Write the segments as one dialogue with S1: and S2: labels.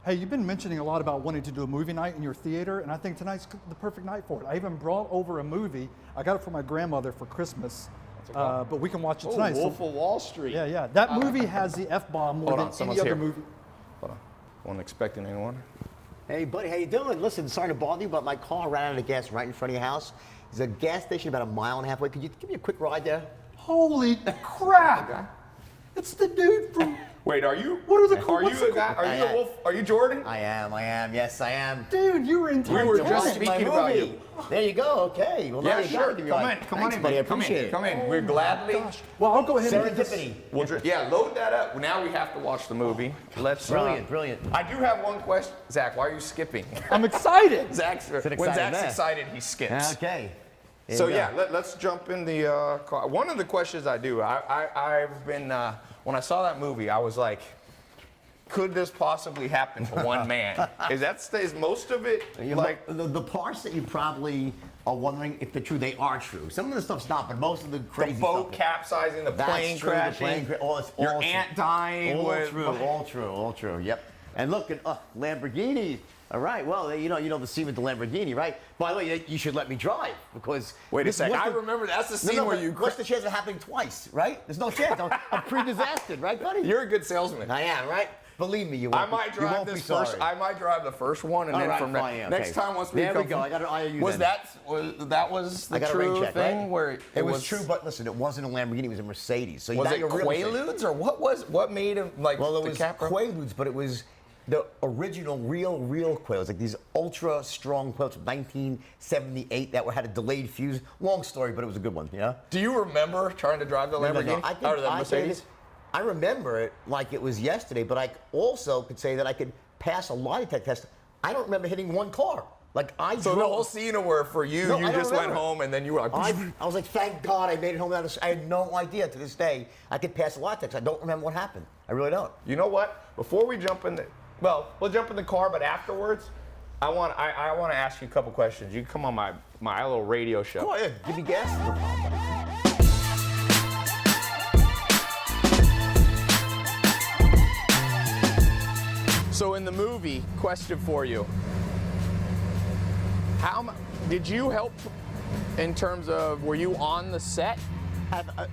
S1: Hey, you've been mentioning a lot about wanting to do a movie night in your theater, and I think tonight's the perfect night for it. I even brought over a movie. I got it for my grandmother for Christmas, but we can watch it tonight.
S2: Wolf of Wall Street.
S1: Yeah, yeah. That movie has the F-bomb more than any other movie.
S2: Hold on. Wasn't expecting anyone.
S3: Hey, buddy, how you doing? Listen, sorry to bother you, but my car ran out of gas right in front of your house. There's a gas station about a mile and a half away. Could you give me a quick ride there?
S1: Holy crap! It's the dude from...
S2: Wait, are you?
S1: What are the?
S2: Are you the guy? Are you the Wolf? Are you Jordan?
S3: I am. Yes, I am.
S1: Dude, you were in time.
S2: We were just speaking about you.
S3: There you go. Okay. Well,
S2: Yeah,
S3: now you
S2: sure.
S3: got it.
S2: Come on in,
S3: buddy. I
S2: come
S3: appreciate
S2: in.
S3: it.
S2: Come in. We're gladly.
S1: Well, I'll go ahead and
S3: Serendipity.
S2: Yeah, load that up. Now we have to watch the movie. Let's.
S3: Brilliant.
S2: I do have one question, Zach. Why are you skipping?
S1: I'm excited.
S2: When Zach's excited, he skips.
S3: Okay.
S2: So yeah, let's jump in the car. One of the questions I do, I've been when I saw that movie, I was like, could this possibly happen to one man? Is most of it like
S3: the parts that you probably are wondering if they're true? They are true. Some of the stuff's not, but most of the crazy
S2: the boat
S3: stuff.
S2: capsizing, the plane crashing, your aunt dying?
S3: All true. Yep. And look at Lamborghini. All right. Well, you know the scene with the Lamborghini, right? By the way, you should let me drive because.
S2: Wait a second. I remember that's the scene where you.
S3: What's the chance of it happening twice, right? There's no chance. I'm pre-disastered, right, buddy?
S2: You're a good salesman.
S3: I am, right? Believe me, you won't.
S2: I might drive this first. I might drive the first one, and then from next time once we
S3: there
S2: come.
S3: We go. I got to IOU.
S2: Was the true thing
S3: right?
S2: where
S3: it was true? But listen, it wasn't a Lamborghini. It was a Mercedes. So
S2: was it Quaaludes or what made him like?
S3: Well, it
S2: the
S3: was Quaaludes, but it was the original real Quaaludes, like these ultra strong Quaaludes from 1978 that had a delayed fuse. Long story, but it was a good one. Yeah.
S2: Do you remember trying to drive the Lamborghini or the Mercedes?
S3: I remember it like it was yesterday, but I also could say that I could pass a lie detector test. I don't remember hitting one car.
S2: So the whole scene where for you, you just went home and then you were like...
S3: I was like, thank God I made it home without I had no idea to this day I could pass a lie detector. I don't remember what happened. I really don't.
S2: You know what? Before we jump in we'll jump in the car, but afterwards, I want to ask you a couple questions. You can come on my little radio show.
S3: Come on, yeah, give me gas.
S2: So in the movie, question for you. Did you help in terms of, were you on the set?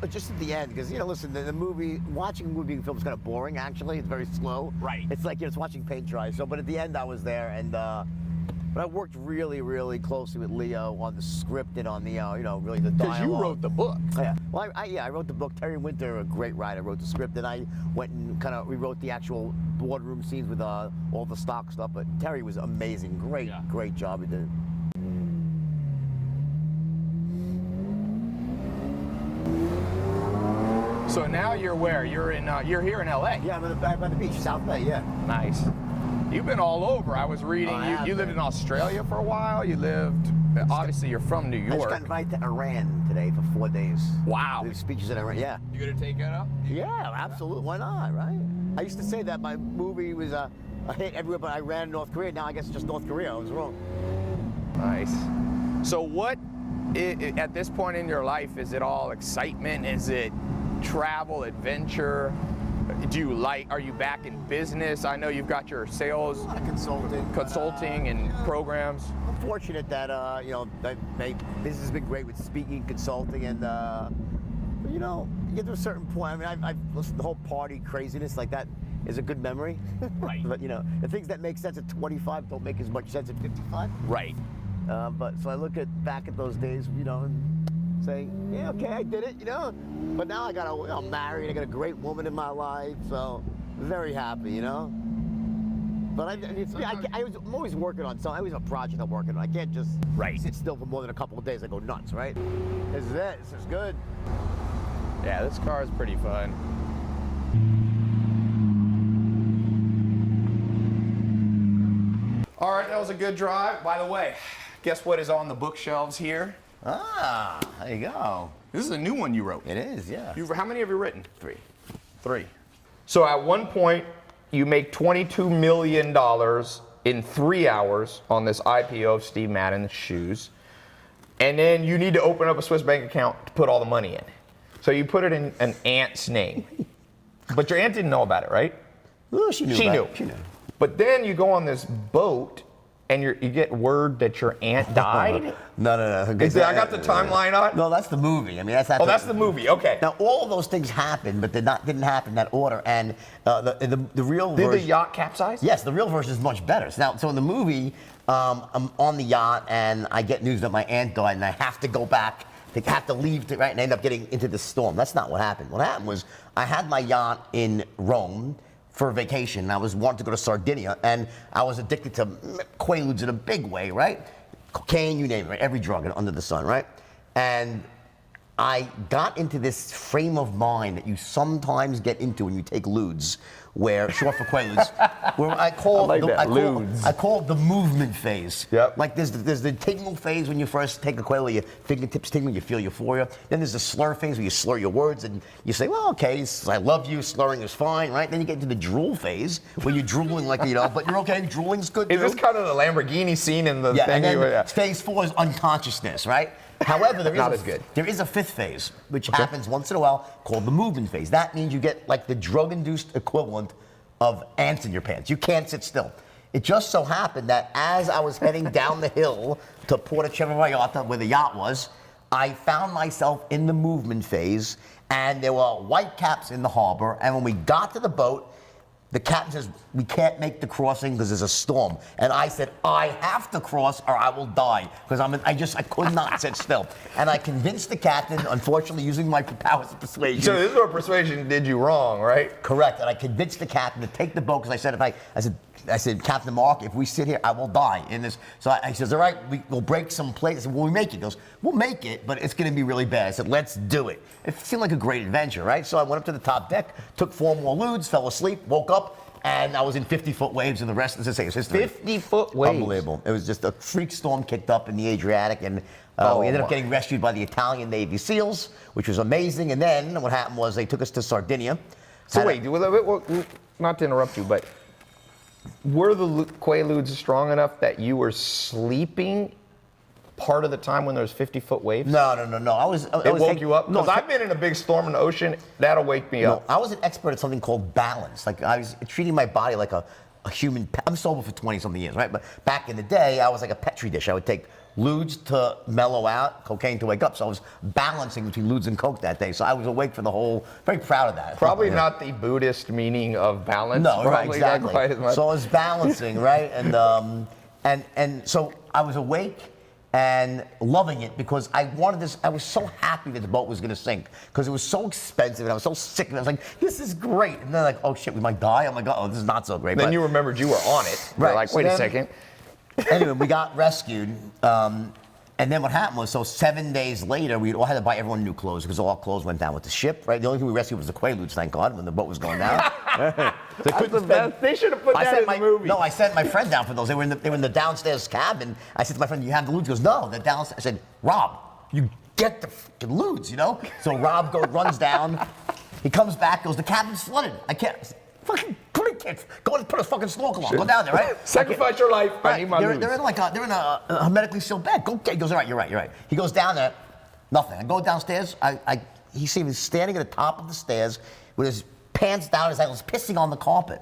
S3: Just at the end, because, listen, the movie, watching a movie film is kind of boring, actually. It's very slow.
S2: Right.
S3: It's like, it's watching paint dry. But at the end, I was there, and but I worked really, really closely with Leo on the script and on the, really the dialogue.
S2: Because you wrote the book.
S3: Yeah. Well, I wrote the book. Terry Winter, a great writer, wrote the script, and I went and kind of rewrote the actual boardroom scenes with all the stock stuff. But Terry was amazing. Great job he did.
S2: So now you're where? You're here in LA.
S3: Yeah, I'm by the beach, South Bay. Yeah.
S2: Nice. You've been all over. I was reading. You lived in Australia for a while. You lived. Obviously, you're from New York.
S3: I just got invited to Iran today for 4 days.
S2: Wow.
S3: There's speeches in Iran. Yeah.
S2: You gonna take that up?
S3: Yeah, absolutely. Why not? Right. I used to say that my movie was a hit everywhere, but Iran and North Korea. Now I guess it's just North Korea. I was wrong.
S2: Nice. So what? At this point in your life, is it all excitement? Is it travel, adventure? Are you back in business? I know you've got your sales,
S3: a lot of consulting
S2: and programs.
S3: I'm fortunate that my business has been great with speaking, consulting, and you get to a certain point. I mean, I've listened to the whole party craziness like that is a good memory.
S2: Right.
S3: But the things that make sense at 25 don't make as much sense at 55.
S2: Right.
S3: But so I look back at those days, and say, yeah, okay, I did it, But now I'm married, I got a great woman in my life, so very happy, But I'm always working on something. I always have a project I'm working on. I can't just sit still for more than a couple of days. I go nuts, right? This is it. This is good.
S2: Yeah, this car is pretty fun. All right, that was a good drive. By the way, guess what is on the bookshelves here?
S3: Ah, there you go.
S2: This is a new one you wrote.
S3: It is, yeah.
S2: How many have you written?
S3: 3.
S2: 3. So at one point, you make $22 million in 3 hours on this IPO of Steve Madden's shoes. And then you need to open up a Swiss bank account to put all the money in. So you put it in an aunt's name. But your aunt didn't know about it, right?
S3: Well, she knew.
S2: She knew. But then you go on this boat and you get word that your aunt died.
S3: No.
S2: I got the timeline on.
S3: No, that's the movie. I mean, that's not.
S2: Oh, that's the movie. Okay.
S3: Now, all of those things happened, but didn't happen in that order. And the real
S2: Did
S3: version.
S2: the yacht capsize?
S3: Yes, the real version is much better. So in the movie, I'm on the yacht and I get news that my aunt died, and I have to go back. They have to leave, right? And I end up getting into the storm. That's not what happened. What happened was I had my yacht in Rome for a vacation. I was wanting to go to Sardinia, and I was addicted to Quaaludes in a big way, right? Cocaine, you name it, right? Every drug under the sun, right? And I got into this frame of mind that you sometimes get into when you take ludes, where short for Quaaludes, where I call it the movement phase.
S2: Yep.
S3: Like there's the tingle phase when you first take a Quaalude, your fingertips tingle, you feel euphoria. Then there's the slur phase where you slur your words and you say, well, okay, I love you, slurring is fine, right? Then you get into the drool phase where you're drooling like, but you're okay, drooling's good too.
S2: Is this kind of the Lamborghini scene in the
S3: yeah,
S2: thing?
S3: And then phase 4 is unconsciousness, right? However, there is a fifth phase, which happens once in a while, called the movement phase. That means you get like the drug-induced equivalent of ants in your pants. You can't sit still. It just so happened that as I was heading down the hill to Porto Vallarta, where the yacht was, I found myself in the movement phase, and there were white caps in the harbor. And when we got to the boat, the captain says, we can't make the crossing because there's a storm. And I said, I have to cross or I will die. Because I could not sit still. And I convinced the captain, unfortunately using my powers of persuasion.
S2: So this is where persuasion did you wrong, right?
S3: Correct. And I convinced the captain to take the boat because I said, Captain Mark, if we sit here, I will die in this. So I says, all right, we'll break some plates. I said, will we make it? He goes, we'll make it, but it's going to be really bad. I said, let's do it. It seemed like a great adventure, right? So I went up to the top deck, took 4 more ludes, fell asleep, woke up, and I was in 50-foot waves, and the rest, as I say, is history.
S2: 50-foot waves.
S3: Unbelievable. It was just a freak storm kicked up in the Adriatic, and we ended up getting rescued by the Italian Navy SEALs, which was amazing. And then what happened was they took us to Sardinia.
S2: So wait, not to interrupt you, but were the Quaaludes strong enough that you were sleeping part of the time when there was 50-foot waves?
S3: No.
S2: It woke you up? Because I've been in a big storm in the ocean. That'll wake me up.
S3: I was an expert at something called balance. Like I was treating my body like a human. I'm sober for 20-something years, right? But back in the day, I was like a Petri dish. I would take ludes to mellow out, cocaine to wake up. So I was balancing between ludes and coke that day. So I was awake for the whole. Very proud of that.
S2: Probably not the Buddhist meaning of balance.
S3: No, right,
S2: Probably
S3: exactly.
S2: not quite as much.
S3: So I was balancing, right? And so I was awake and loving it because I wanted this. I was so happy that the boat was going to sink because it was so expensive and I was so sick and I was like, this is great. And then like, oh shit, we might die. I'm like, oh, this is not so great.
S2: Then you remembered you were on it.
S3: Right.
S2: You're like, wait a second.
S3: Anyway, we got rescued. And then what happened was, so 7 days later, we all had to buy everyone new clothes because all our clothes went down with the ship, right? The only thing we rescued was the Quaaludes, thank God, when the boat was going down.
S2: They should have put that in the movie.
S3: No, I sent my friend down for those. They were in the downstairs cabin. I said to my friend, you have the ludes? He goes, no, they're downstairs. I said, Rob, you get the fucking ludes, So Rob runs down. He comes back, goes, the cabin's flooded. I can't. Fucking go and put a fucking snorkel on. Go down there, right?
S2: Sacrifice your life.
S3: Right.
S2: I need my ludes.
S3: They're in a hermetically sealed bag. Go. He goes, all right, you're right. He goes down there. Nothing. I go downstairs. He sees me standing at the top of the stairs with his pants down. His ankles, pissing on the carpet.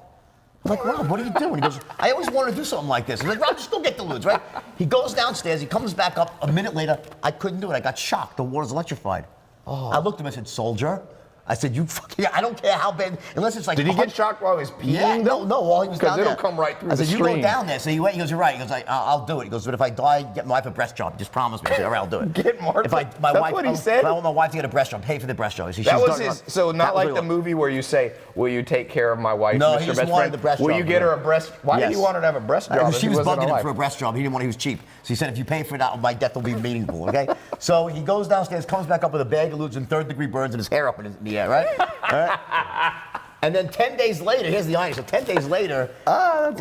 S3: I'm like, Rob, what are you doing? He goes, I always wanted to do something like this. I'm like, Rob, just go get the ludes, right? He goes downstairs. He comes back up. A minute later, I couldn't do it. I got shocked. The water's electrified. Oh. I looked at him and said, soldier. I said, you fucking, I don't care how bad, unless it's like.
S2: Did he get shocked while he was peeing?
S3: Yeah, no, while he was down there.
S2: Because it'll come right through the
S3: stream. I said,
S2: stream.
S3: you go down there. So he went, he goes, you're right. He goes, I'll do it. He goes, but if I die, get my wife a breast job. Just promise me. I said, all right, I'll do it.
S2: Get Mark.
S3: That's
S2: what he said?
S3: If I want my wife to get a breast job, pay for the breast job. So
S2: that was his, so not like the movie where you say, will you take care of my wife,
S3: no,
S2: Mr.
S3: he just
S2: Best
S3: wanted
S2: Friend?
S3: the breast
S2: Will
S3: job,
S2: you get her a breast? Why did he want her to have a breast job?
S3: She was bugging him for a breast job. He didn't want, he was cheap. So he said, if you pay for it, my death will be meaningful, okay? So he goes downstairs, comes back up with a bag of ludes and 3rd-degree burns and his hair up in the air, right? All right? And then 10 days later, here's the irony. So 10 days later, 10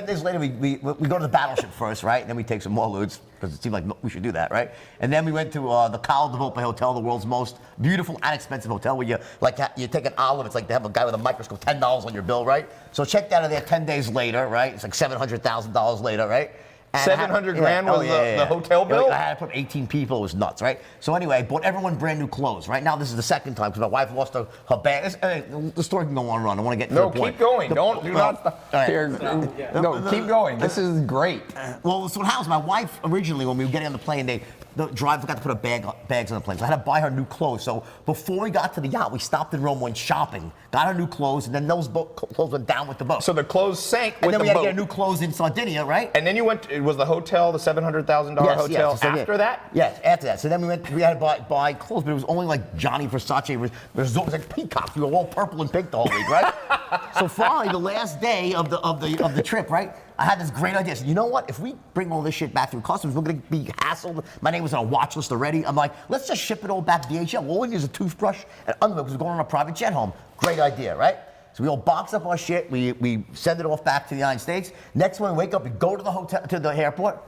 S3: days later, we go to the battleship first, right? And then we take some more ludes because it seemed like we should do that, right? And then we went to the Cala de Volpe Hotel, the world's most beautiful and expensive hotel, where you take an olive. It's like they have a guy with a microscope, $10 on your bill, right? So check that out there 10 days later, right? It's like $700,000 later, right?
S2: 700 grand was the hotel bill?
S3: I had to put 18 people. It was nuts, right? So anyway, I bought everyone brand new clothes, right? Now this is the second time because my wife lost her bag. The story can go on and on. I want to get to the point.
S2: No, keep going. Do not stop.
S3: Right.
S2: Here, no, keep going. This is great.
S3: Well, so what happens, my wife originally, when we were getting on the plane, the driver forgot to put bags on the plane. So I had to buy her new clothes. So before we got to the yacht, we stopped in Rome, went shopping, got her new clothes, and then those clothes went down with the boat.
S2: So the clothes sank with the boat.
S3: And then we had to get new clothes in Sardinia, right?
S2: And then you went, it was the hotel, the $700,000 hotel after that?
S3: Yes, after that. So then we had to buy clothes, but it was only like Johnny Versace. It was like peacocks. We were all purple and pink the whole week, right? So finally, the last day of the trip, right? I had this great idea. I said, you know what? If we bring all this shit back through customs, we're going to be hassled. My name was on a watch list already. I'm like, let's just ship it all back to DHL. All we need is a toothbrush and underwear because we're going on a private jet home. Great idea, right? So we all box up our shit. We send it off back to the United States. Next morning, we wake up, we go to the hotel, to the airport.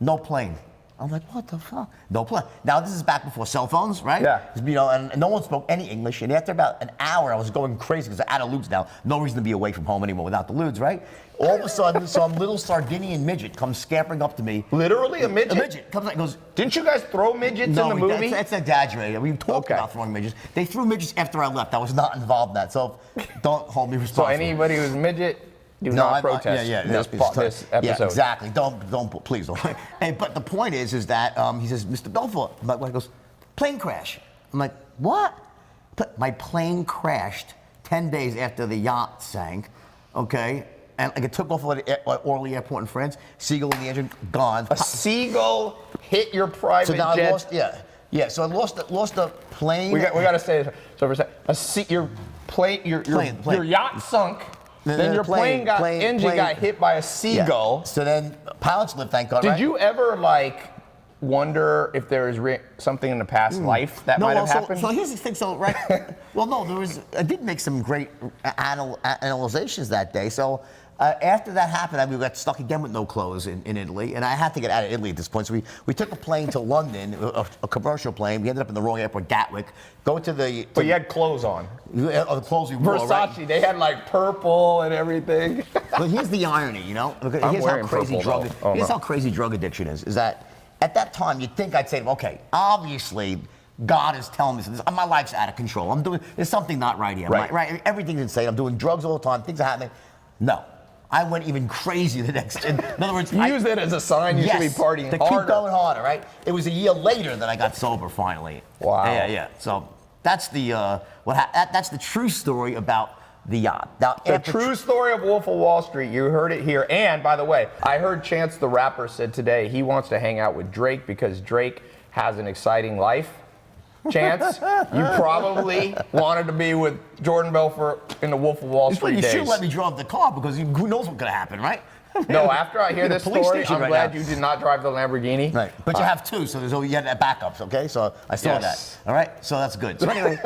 S3: No plane. I'm like, what the fuck? No plane. Now, this is back before cell phones, right?
S2: Yeah.
S3: You know, and no one spoke any English. And after about an hour, I was going crazy because I'm out of lewds now. No reason to be away from home anymore without the lewds, right? All of a sudden, some little Sardinian midget comes scampering up to me.
S2: Literally a midget?
S3: A midget comes and goes,
S2: didn't you guys throw midgets in the movie?
S3: That's exaggerated. We talked about throwing midgets. They threw midgets after I left. I was not involved in that. So don't hold me responsible.
S2: So anybody who's midget, do not protest this episode.
S3: Yeah, exactly. Please don't. Hey, but the point is that he says, Mr. Belfort. My wife goes, plane crash. I'm like, what? My plane crashed 10 days after the yacht sank. Okay. And like it took off at Orly Airport in France. Seagull in the engine, gone.
S2: A seagull hit your private jet.
S3: I lost, so I lost the plane.
S2: We got to say this. So for a second, your yacht sunk. Then your engine got hit by a seagull.
S3: Yeah. So then pilots lived, thank God.
S2: Did you ever wonder if there was something in the past life that might have happened?
S3: So here's the thing. So well, no, I did make some great analyzations that day. So after that happened, we got stuck again with no clothes in Italy, and I had to get out of Italy at this point. So we took a plane to London, a commercial plane. We ended up in the wrong airport, Gatwick.
S2: But you had clothes on.
S3: The clothes we wore.
S2: Versace, they had purple and everything.
S3: But here's the irony, you know. Here's how crazy drug addiction is that at that time you'd think I'd say, okay, obviously God is telling me this. My life's out of control. There's something not right here. Right. Everything's insane. I'm doing drugs all the time. Things are happening. No. I went even crazy the next. In other words,
S2: you use it as a sign you should be partying
S3: to
S2: harder.
S3: keep going harder, right? It was a year later that I got sober finally.
S2: Wow.
S3: Yeah. So that's that's the true story about the yacht. Now,
S2: the true story of Wolf of Wall Street. You heard it here. And by the way, I heard Chance the Rapper said today he wants to hang out with Drake because Drake has an exciting life. Chance, you probably wanted to be with Jordan Belfort in the Wolf of Wall Street days.
S3: You should let me drive the car because who knows what's going to happen, right?
S2: No, after I hear this story, I'm glad you did not drive the Lamborghini.
S3: Right, but you have two, so you had backups, okay? So I saw that. All right, so that's good. So anyway,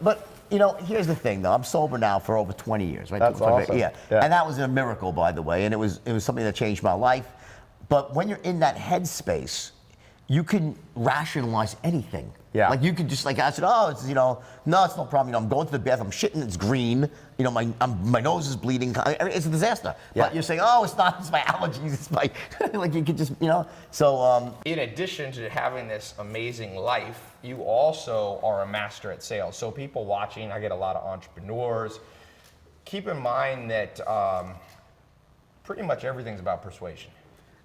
S3: but you know, here's the thing, though. I'm sober now for over 20 years, right?
S2: That's awesome.
S3: Yeah, and that was a miracle, by the way, and it was something that changed my life. But when you're in that headspace, you can rationalize anything.
S2: Yeah.
S3: Like you could just I said, no, it's no problem. You know, I'm going to the bathroom, I'm shitting, it's green. You know, my nose is bleeding. It's a disaster. Yeah. But you're saying, oh, it's not. It's my allergies. It's my you could just So.
S2: In addition to having this amazing life, you also are a master at sales. So people watching, I get a lot of entrepreneurs. Keep in mind that pretty much everything's about persuasion.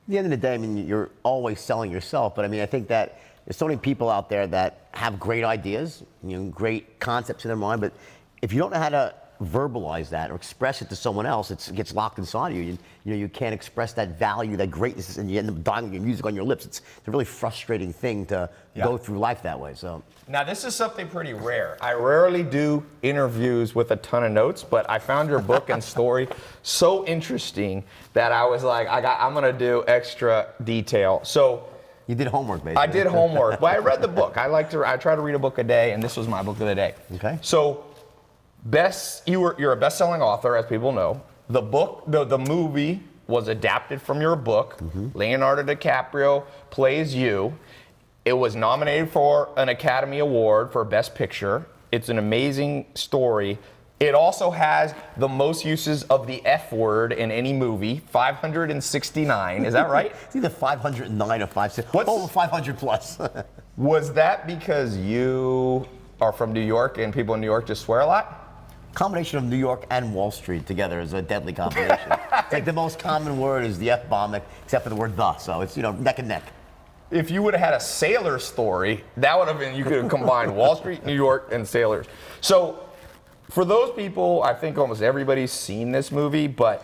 S3: At the end of the day, I mean, you're always selling yourself. But I mean, I think that there's so many people out there that have great ideas, great concepts in their mind, but if you don't know how to verbalize that or express it to someone else, it gets locked inside of you. You can't express that value, that greatness, and you end up dying with your music on your lips. It's a really frustrating thing to go through life that way. So
S2: now this is something pretty rare. I rarely do interviews with a ton of notes, but I found your book and story so interesting that I was like, I'm gonna do extra detail. So.
S3: You did homework, basically.
S2: I did homework. Well, I read the book. I try to read a book a day, and this was my book of the day.
S3: Okay.
S2: So, you're a best-selling author, as people know. The book, the movie was adapted from your book. Mm-hmm. Leonardo DiCaprio plays you. It was nominated for an Academy Award for Best Picture. It's an amazing story. It also has the most uses of the F word in any movie, 569. Is that right?
S3: It's either 509 or 560.
S2: What's-
S3: Over 500 plus.
S2: Was that because you are from New York and people in New York just swear a lot?
S3: Combination of New York and Wall Street together is a deadly combination. It's like the most common word is the F-bomb, except for the word the. So it's, neck and neck.
S2: If you would have had a sailor story, that would have been, you could have combined Wall Street, New York, and sailors. So for those people, I think almost everybody's seen this movie, but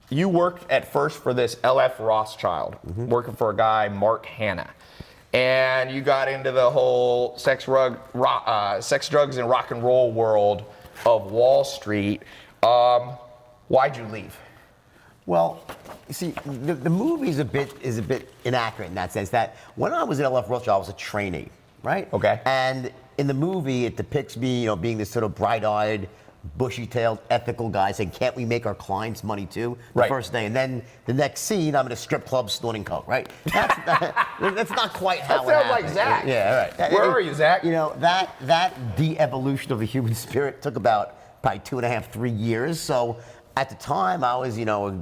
S2: you worked at first for this L.F. Rothschild, working for a guy, Mark Hanna. And you got into the whole sex, drugs, and rock and roll world of Wall Street. Why'd you leave?
S3: Well, you see, the movie is a bit inaccurate in that sense that when I was at L.F. Rothschild, I was a trainee, right?
S2: Okay.
S3: And in the movie, it depicts me, being this sort of bright-eyed, bushy-tailed, ethical guy saying, "Can't we make our clients money too?" The
S2: Right.
S3: first day, and then the next scene, I'm in a strip club snorting coke, right? That's not quite how
S2: That
S3: it
S2: sounds like
S3: happened.
S2: Zach.
S3: Yeah, right.
S2: Where are you, Zach?
S3: That de-evolution of the human spirit took about probably 2.5, 3 years. So at the time, I was, a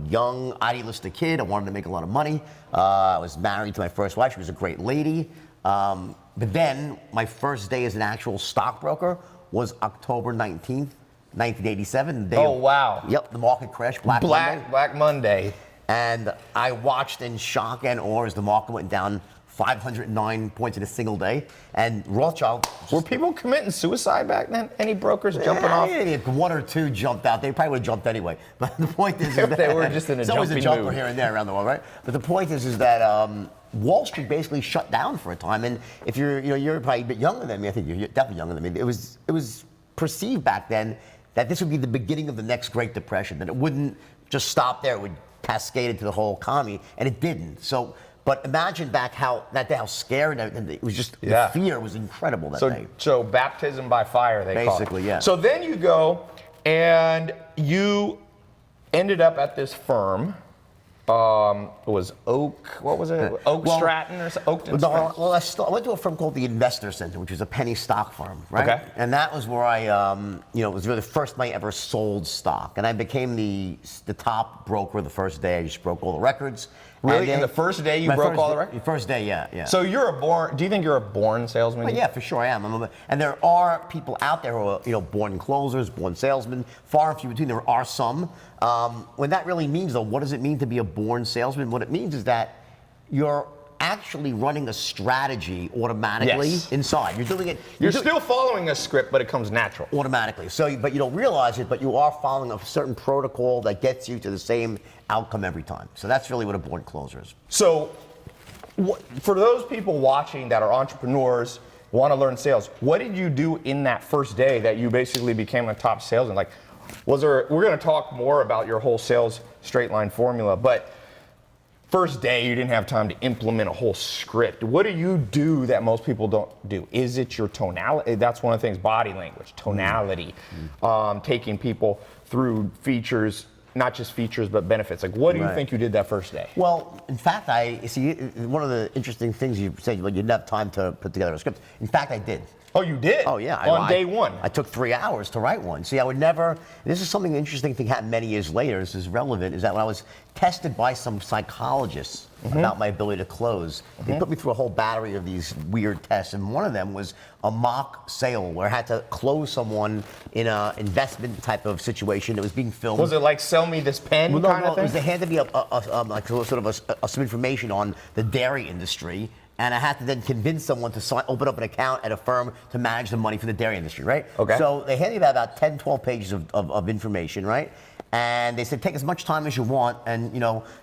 S3: young, idealistic kid. I wanted to make a lot of money. I was married to my first wife. She was a great lady. But then my first day as an actual stockbroker was October 19th, 1987.
S2: Oh, wow.
S3: Yep, the market crashed, Black Monday.
S2: Black Monday.
S3: And I watched in shock and awe as the market went down 509 points in a single day. And Rothschild...
S2: Were people committing suicide back then? Any brokers jumping off?
S3: Yeah, one or two jumped out. They probably would have jumped anyway. But the point is
S2: If
S3: that
S2: they were just in a
S3: it's always a
S2: jumping
S3: jumper
S2: mood.
S3: here and there around the world, right? But the point is that Wall Street basically shut down for a time. And if you're probably a bit younger than me, I think you're definitely younger than me. It was perceived back then that this would be the beginning of the next Great Depression. That it wouldn't just stop there. It would cascade into the whole economy, and it didn't. So. But imagine back how scared and it was just
S2: Yeah.
S3: the fear was incredible that day.
S2: So baptism by fire, they call it.
S3: Basically, yeah.
S2: So then you go and you ended up at this firm. It was Oak. What was it? Oak Stratton or something? Oakton Stratton?
S3: Well, I went to a firm called the Investor Center, which was a penny stock firm, right?
S2: Okay.
S3: And that was where I, it was really the first time I ever sold stock, and I became the top broker the first day. I just broke all the records.
S2: Really?
S3: And then-
S2: In the first day you
S3: my
S2: broke
S3: first
S2: all the
S3: day-
S2: records?
S3: First day, yeah.
S2: So do you think you're a born salesman?
S3: Well, yeah, for sure I am. And there are people out there who are, born closers, born salesmen, far and few between. There are some. When that really means, though, what does it mean to be a born salesman? What it means is that you're actually running a strategy automatically
S2: Yes.
S3: inside. You're doing it.
S2: You're still following a script, but it comes natural.
S3: Automatically. But you don't realize it, but you are following a certain protocol that gets you to the same outcome every time. So that's really what a born closer is.
S2: So for those people watching that are entrepreneurs, want to learn sales, what did you do in that first day that you basically became a top salesman? Like, we're going to talk more about your whole sales straight line formula, but first day you didn't have time to implement a whole script. What do you do that most people don't do? Is it your tonality? That's one of the things, body language, tonality, taking people through features, not just features, but benefits. Like, what do you think you did that first day?
S3: Well, in fact, one of the interesting things you said, you didn't have time to put together a script. In fact, I did.
S2: Oh, you did?
S3: Oh, yeah.
S2: On day one?
S3: I took 3 hours to write one. See, I would never, this is something interesting thing happened many years later, this is relevant, is that when I was tested by some psychologists about my ability to close, they put me through a whole battery of these weird tests, and one of them was a mock sale where I had to close someone in an investment type of situation. It was being filmed.
S2: Was it like sell me this pen
S3: Well,
S2: kind
S3: no,
S2: of thing?
S3: it was they handed me some information on the dairy industry, and I had to then convince someone to open up an account at a firm to manage the money for the dairy industry, right?
S2: Okay.
S3: So they handed me about 10, 12 pages of information, right? And they said, take as much time as you want and,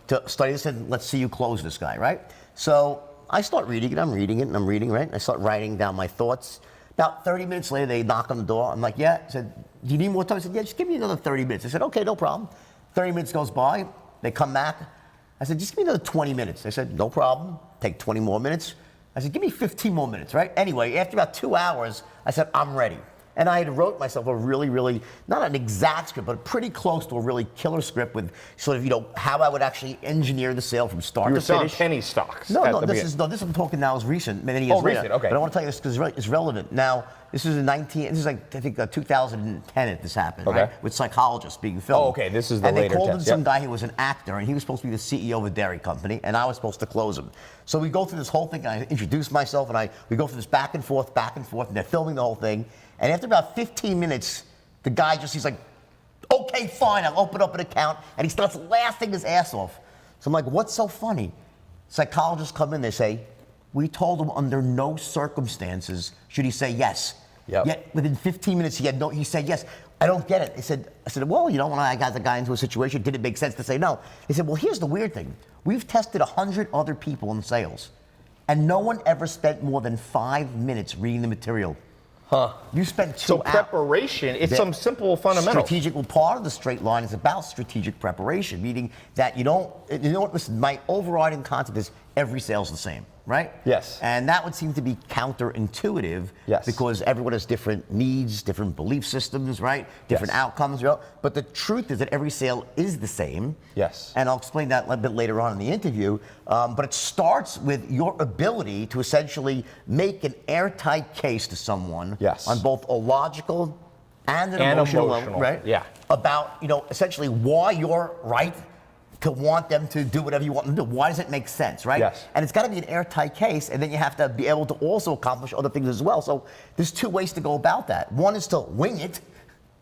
S3: to study this, and let's see you close this guy, right? So I start reading it, I'm reading, right? I start writing down my thoughts. About 30 minutes later, they knock on the door. I'm like, yeah. I said, do you need more time? I said, yeah, just give me another 30 minutes. I said, okay, no problem. 30 minutes goes by. They come back. I said, just give me another 20 minutes. They said, no problem. Take 20 more minutes. I said, give me 15 more minutes, right? Anyway, after about 2 hours, I said, I'm ready. And I had wrote myself a really, really, not an exact script, but pretty close to a really killer script with sort of, how I would actually engineer the sale from start
S2: You were
S3: to
S2: selling
S3: finish.
S2: penny stocks.
S3: This I'm talking now is recent, many years later.
S2: Recent, okay.
S3: But I want to tell you this because it's relevant. Now, this is like, I think 2010 that this happened,
S2: Okay.
S3: right? With psychologists being filmed.
S2: Oh, okay, this is the
S3: and
S2: later
S3: they called in
S2: test,
S3: some
S2: yep.
S3: guy who was an actor, and he was supposed to be the CEO of a dairy company, and I was supposed to close him. So we go through this whole thing, and I introduce myself, and we go through this back and forth, and they're filming the whole thing. And after about 15 minutes, the guy he's like, okay, fine, I'll open up an account, and he starts laughing his ass off. So I'm like, what's so funny? Psychologists come in, they say, we told him under no circumstances should he say yes.
S2: Yep.
S3: Yet within 15 minutes, he said yes. I don't get it. I said, well, when I got the guy into a situation, did it make sense to say no? He said, well, here's the weird thing. We've tested 100 other people in sales, and no one ever spent more than 5 minutes reading the material.
S2: Huh.
S3: You spent 2
S2: So
S3: hours.
S2: preparation, it's some simple fundamentals.
S3: Part of the straight line is about strategic preparation, meaning that listen, my overriding concept is every sale's the same, right?
S2: Yes.
S3: And that would seem to be counterintuitive.
S2: Yes.
S3: Because everyone has different needs, different belief systems, right? Different
S2: Yes.
S3: outcomes. But the truth is that every sale is the same.
S2: Yes.
S3: And I'll explain that a little bit later on in the interview. But it starts with your ability to essentially make an airtight case to someone.
S2: Yes.
S3: On both a logical and an emotional level, right?
S2: Yeah.
S3: About, essentially why you're right to want them to do whatever you want them to do. Why does it make sense, right?
S2: Yes.
S3: And it's got to be an airtight case, and then you have to be able to also accomplish other things as well. So there's 2 ways to go about that. One is to wing it,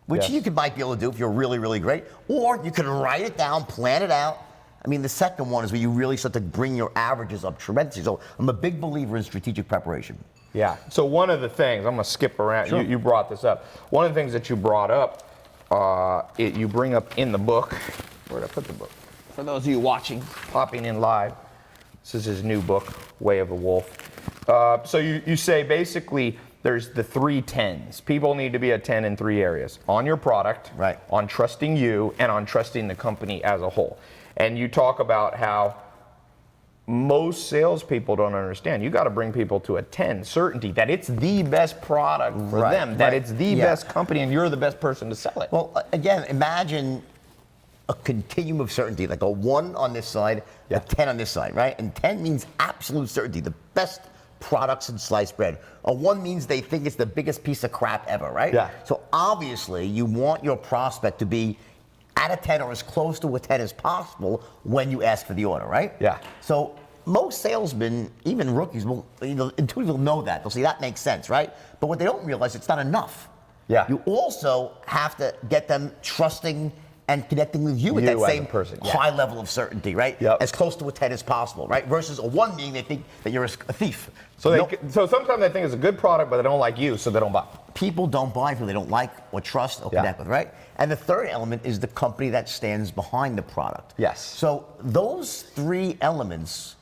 S3: which
S2: Yes.
S3: might be able to do if you're really, really great, or you can write it down, plan it out. I mean, the second one is where you really start to bring your averages up tremendously. So I'm a big believer in strategic preparation.
S2: Yeah. So one of the things, I'm going to skip around.
S3: Sure.
S2: You brought this up. One of the things that you brought up, you bring up in the book. Where did I put the book? For those of you watching, popping in live, this is his new book, Way of the Wolf. So you say basically there's the 3 10s. People need to be a 10 in 3 areas: on your product,
S3: right,
S2: on trusting you, and on trusting the company as a whole. And you talk about how most salespeople don't understand. You got to bring people to a 10 certainty that it's the best product for them, that it's the best company, and you're the best person to sell it.
S3: Well, again, imagine a continuum of certainty, like a 1 on this side, a 10 on this side, right? And 10 means absolute certainty, the best products in sliced bread. A 1 means they think it's the biggest piece of crap ever, right?
S2: Yeah.
S3: So obviously, you want your prospect to be at a 10 or as close to a 10 as possible when you ask for the order, right?
S2: Yeah.
S3: So most salesmen, even rookies, will intuitively know that. They'll say that makes sense, right? But what they don't realize, it's not enough.
S2: Yeah.
S3: You also have to get them trusting and connecting with you at that
S2: as a
S3: same
S2: person,
S3: high level of certainty, right?
S2: Yep.
S3: As close to a 10 as possible, right? Versus a 1 being they think that you're a thief.
S2: So so sometimes they think it's a good product, but they don't like you, so they don't buy.
S3: People don't buy who they don't like or trust or connect with, right? And the third element is the company that stands behind the product.
S2: Yes.
S3: So those 3 elements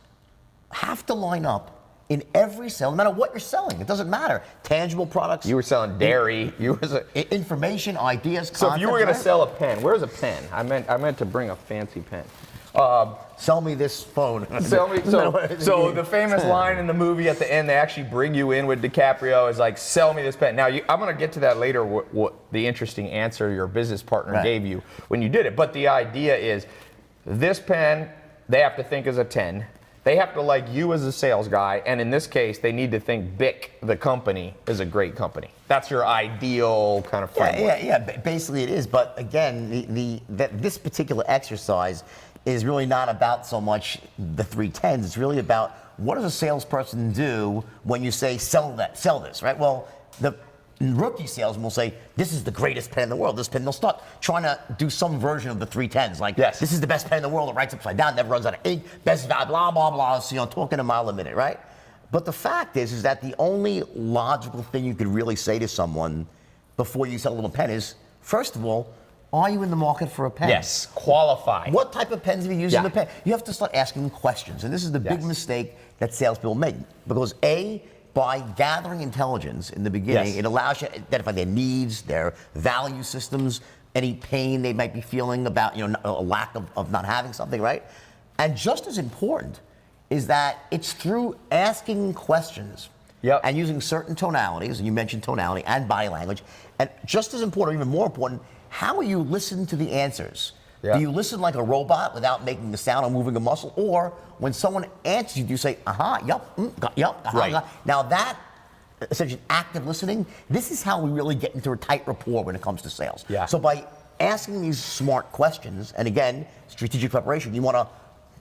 S3: have to line up in every sale, no matter what you're selling. It doesn't matter. Tangible products.
S2: You were selling dairy.
S3: Information, ideas,
S2: So
S3: concepts,
S2: if you were going
S3: right?
S2: to sell a pen, where's a pen? I meant to bring a fancy pen.
S3: Sell me this phone.
S2: So the famous line in the movie at the end, they actually bring you in with DiCaprio, is like, sell me this pen. Now, I'm going to get to that later, what the interesting answer your business partner gave you when you did it. But the idea is, this pen, they have to think as a 10. They have to like you as a sales guy, and in this case, they need to think BIC, the company, is a great company. That's your ideal kind of framework.
S3: Yeah. Basically, it is. But again, this particular exercise is really not about so much the 3 10s. It's really about what does a salesperson do when you say sell this, right? Well, the rookie salesman will say, this is the greatest pen in the world. This pen, they'll start trying to do some version of the 3 10s. Like, this is the best pen in the world. It writes upside down, never runs out of ink, best value, blah, blah, blah. So, talking a mile a minute, right? But the fact is that the only logical thing you could really say to someone before you sell them a pen is, first of all, are you in the market for a pen?
S2: Yes, qualify.
S3: What type of pens are you using the pen? You have to start asking questions. And this is the big mistake that salespeople make. Because by gathering intelligence in the beginning, it allows you to identify their needs, their value systems, any pain they might be feeling about a lack of not having something, right? And just as important is that it's through asking questions
S2: Yep.
S3: and using certain tonalities, and you mentioned tonality and body language, and just as important, even more important, how will you listen to the answers?
S2: Yeah.
S3: Do you listen like a robot without making a sound or moving a muscle, or when someone answers you, do you say, yup, yup,
S2: Right.
S3: Now that, essentially active listening, this is how we really get into a tight rapport when it comes to sales.
S2: Yeah.
S3: So by asking these smart questions, and again, strategic preparation, you want to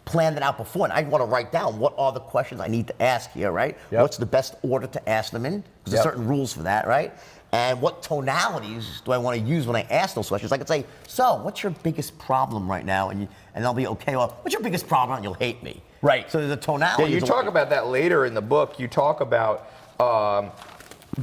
S3: plan that out before, and I want to write down what are the questions I need to ask here, right?
S2: Yep.
S3: What's the best order to ask them in? Because there's certain rules for that, right? And what tonalities do I want to use when I ask those questions? I could say, so what's your biggest problem right now? And they'll be, okay, well, what's your biggest problem? And you'll hate me.
S2: Right.
S3: So there's a tonality.
S2: Yeah, you talk about that later in the book. You talk about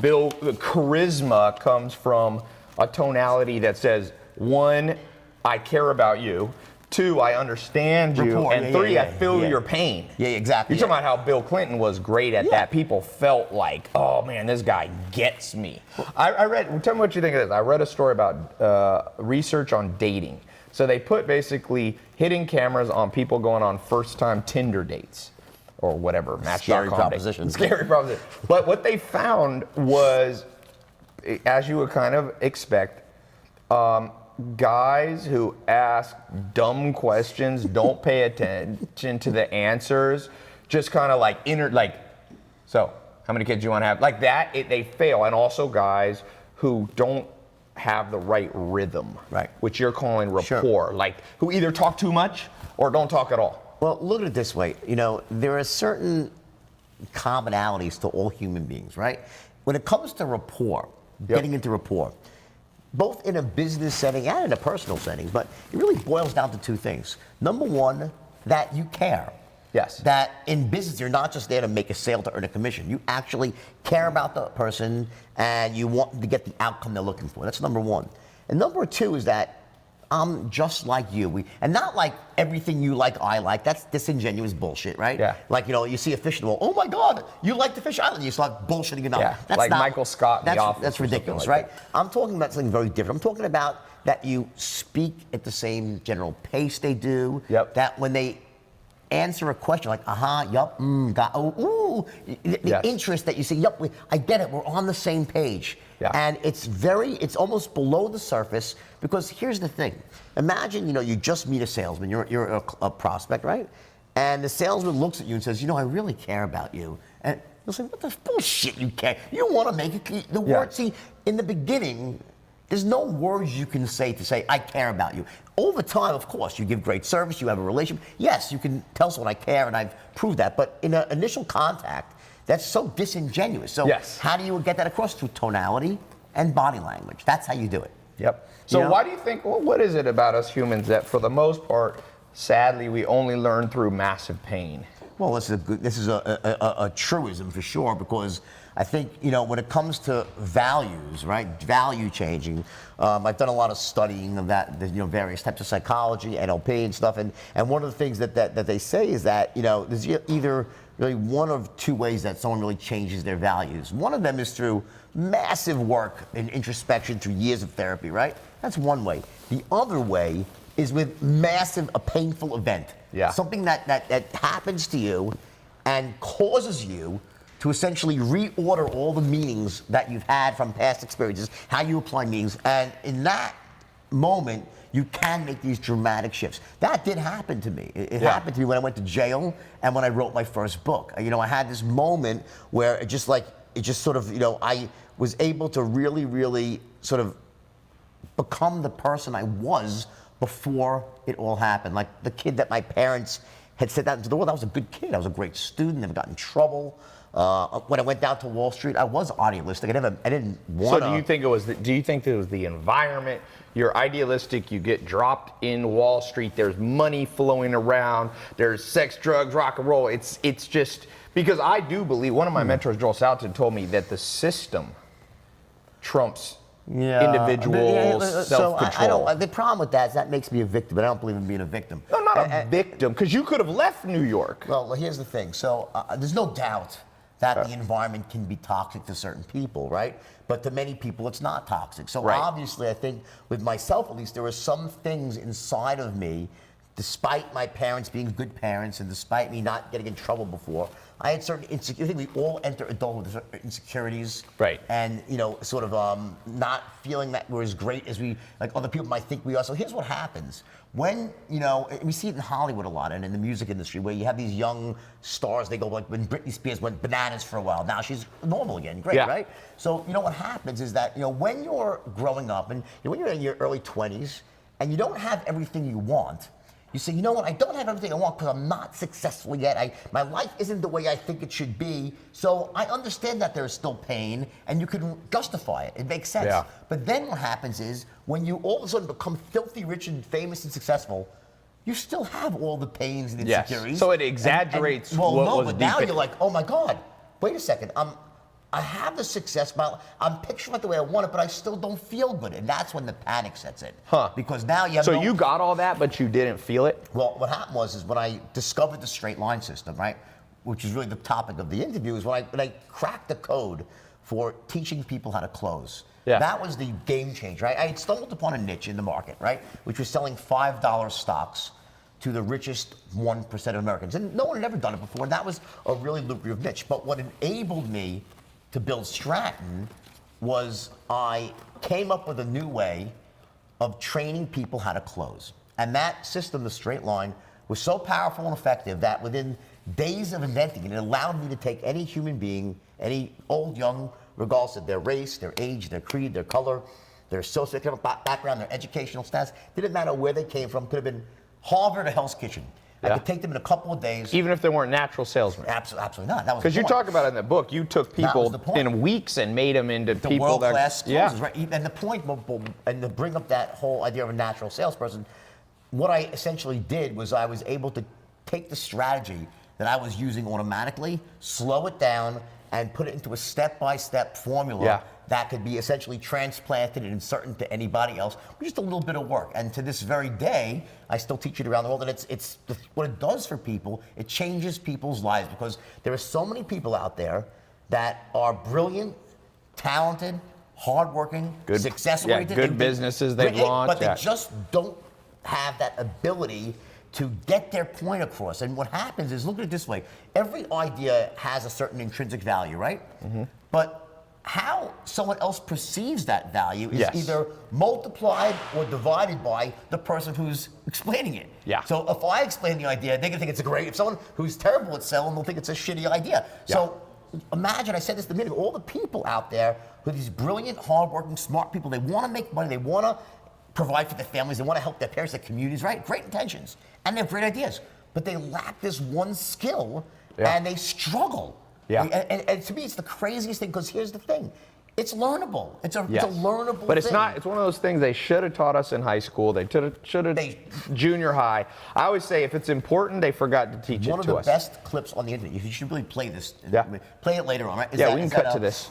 S2: Bill, the charisma comes from a tonality that says, 1, I care about you. 2, I understand you.
S3: Rapport,
S2: And 3, I feel your pain.
S3: Yeah, exactly.
S2: You're talking about how Bill Clinton was great at that. People felt like, oh man, this guy gets me. I read, tell me what you think of this. I read a story about research on dating. So they put basically hidden cameras on people going on first time Tinder dates or whatever.
S3: Scary proposition.
S2: Scary proposition. But what they found was, as you would kind of expect, guys who ask dumb questions, don't pay attention to the answers, just kind of like so how many kids do you want to have? Like that, they fail. And also guys who don't have the right rhythm,
S3: right?
S2: Which you're calling rapport,
S3: sure.
S2: Like who either talk too much or don't talk at all.
S3: Well, look at it this way. You know, there are certain commonalities to all human beings, right? When it comes to rapport, getting into rapport, both in a business setting and in a personal setting, but it really boils down to 2 things. Number 1, that you care.
S2: Yes.
S3: That in business, you're not just there to make a sale to earn a commission. You actually care about the person and you want to get the outcome they're looking for. That's number 1. And number 2 is that I'm just like you. And not like everything you like, I like. That's disingenuous bullshit, right?
S2: Yeah.
S3: Like, you know, you see a fish in the well, oh my God, you like the fish island. You start bullshitting it up.
S2: Yeah.
S3: That's
S2: like
S3: not,
S2: Michael Scott in The Office.
S3: That's
S2: or
S3: ridiculous,
S2: something like
S3: right?
S2: that.
S3: I'm talking about something very different. I'm talking about that you speak at the same general pace they do.
S2: Yep.
S3: That when they answer a question like, yup, got, ooh, the interest that you say, yup, I get it, we're on the same page.
S2: Yeah.
S3: And it's almost below the surface, because here's the thing. Imagine, you know, you just meet a salesman, you're a prospect, right? And the salesman looks at you and says, you know, I really care about you. And you'll say, what the bullshit you care? You want to make it, the word, see, in the beginning, there's no words you can say, I care about you. Over time, of course, you give great service, you have a relationship. Yes, you can tell someone I care, and I've proved that. But in an initial contact, that's so disingenuous. So how do you get that across? Through tonality and body language. That's how you do it.
S2: Yep. So
S3: You know?
S2: why do you think, well, what is it about us humans that for the most part, sadly, we only learn through massive pain?
S3: Well, this is a truism for sure, because I think, you know, when it comes to values, right, value changing, I've done a lot of studying of that, you know, various types of psychology, NLP and stuff, and one of the things that they say is that, you know, there's either really one of 2 ways that someone really changes their values. One of them is through massive work and introspection through years of therapy, right? That's one way. The other way is with a painful event.
S2: Yeah.
S3: Something that happens to you and causes you to essentially reorder all the meanings that you've had from past experiences, how you apply meanings, and in that moment, you can make these dramatic shifts. That did happen to me. It happened to me when I went to jail and when I wrote my first book. You know, I had this moment where it just sort of, you know, I was able to really, really sort of become the person I was before it all happened. Like the kid that my parents had sent out into the world. I was a good kid. I was a great student. Never got in trouble. When I went down to Wall Street, I was idealistic. I didn't want to.
S2: So do you think it was the environment? You're idealistic. You get dropped in Wall Street. There's money flowing around. There's sex, drugs, rock and roll. It's just because I do believe. One of my mentors, Joel Salatin, told me that the system trumps individual self-control.
S3: The problem with that is that makes me a victim, but I don't believe in being a victim.
S2: No, not a victim, because you could have left New York.
S3: Well, here's the thing. So there's no doubt that the environment can be toxic to certain people, right? But to many people, it's not toxic. So obviously, I think with myself at least, there were some things inside of me despite my parents being good parents and despite me not getting in trouble before, I had certain insecurities. I think we all enter adulthood with certain insecurities.
S2: Right.
S3: And, you know, sort of not feeling that we're as great as we, like other people might think we are. So here's what happens. When, you know, we see it in Hollywood a lot and in the music industry where you have these young stars, they go like when Britney Spears went bananas for a while. Now she's normal again, great, right? So, you know, what happens is that, you know, when you're growing up and when you're in your early 20s and you don't have everything you want, you say, you know what, I don't have everything I want because I'm not successful yet. My life isn't the way I think it should be. So I understand that there's still pain and you can justify it. It makes sense.
S2: Yeah.
S3: But then what happens is when you all of a sudden become filthy rich and famous and successful, you still have all the pains and insecurities.
S2: Yes. So it exaggerates
S3: well,
S2: what
S3: no,
S2: was
S3: but
S2: deep
S3: now
S2: in.
S3: you're like, oh my God, wait a second. I have the success, I'm picturing it the way I want it, but I still don't feel good. And that's when the panic sets in.
S2: Huh.
S3: Because now you have
S2: So you got all that, but you didn't feel it?
S3: Well, what happened was when I discovered the straight line system, right, which is really the topic of the interview, is when I cracked the code for teaching people how to close.
S2: Yeah.
S3: That was the game changer, right? I had stumbled upon a niche in the market, right, which was selling $5 stocks to the richest 1% of Americans. And no one had ever done it before. And that was a really lucrative niche. But what enabled me to build Stratton was I came up with a new way of training people how to close. And that system, the straight line, was so powerful and effective that within days of inventing it, it allowed me to take any human being, any old, young, regardless of their race, their age, their creed, their color, their socioeconomic background, their educational status, didn't matter where they came from, could have been Harvard or Hell's Kitchen. I could take them in a couple of days.
S2: Even if they weren't natural salesmen?
S3: Absolutely not. That was
S2: because you talk about it in the book, you took people in weeks and made them into
S3: the
S2: people that
S3: world-class closers, right? And the point, and to bring up that whole idea of a natural salesperson, what I essentially did was I was able to take the strategy that I was using automatically, slow it down, and put it into a step-by-step formula that could be essentially transplanted and inserted into anybody else with just a little bit of work. And to this very day, I still teach it around the world. And it's what it does for people, it changes people's lives because there are so many people out there that are brilliant, talented, hardworking, success-oriented.
S2: Good businesses they've launched.
S3: But they just don't have that ability to get their point across. And what happens is, look at it this way, every idea has a certain intrinsic value, right? Mm-hmm. But how someone else perceives that value is either multiplied or divided by the person who's explaining it.
S2: Yeah.
S3: So if I explain the idea, they're gonna think it's a great, if someone who's terrible at selling, they'll think it's a shitty idea. Yeah. So imagine, I said this a minute ago, all the people out there who are these brilliant, hardworking, smart people, they wanna make money, they wanna provide for their families, they wanna help their parents, their communities, right? Great intentions, and they have great ideas, but they lack this one skill and they struggle. Yeah. And to me, it's the craziest thing because here's the thing. It's learnable. It's a learnable thing.
S2: But it's not, it's one of those things they should have taught us in high school. They should have junior high. I always say if it's important, they forgot to teach it to us.
S3: One of the best clips on the internet, you should really play this. Play it later on, right?
S2: We can cut to this.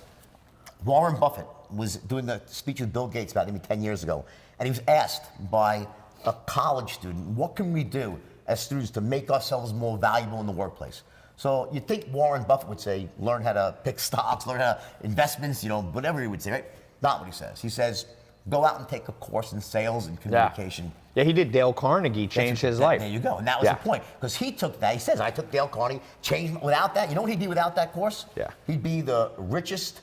S3: Warren Buffett was doing a speech with Bill Gates about maybe 10 years ago. And he was asked by a college student, what can we do as students to make ourselves more valuable in the workplace? So you'd think Warren Buffett would say, learn how to pick stocks, learn how to investments, whatever he would say, right? Not what he says. He says, go out and take a course in sales and communication.
S2: Yeah, he did. Dale Carnegie changed his life.
S3: There you go. And that was the point. Because he took that. He says, I took Dale Carnegie, changed without that. You know what he'd be without that course?
S2: Yeah.
S3: He'd be the richest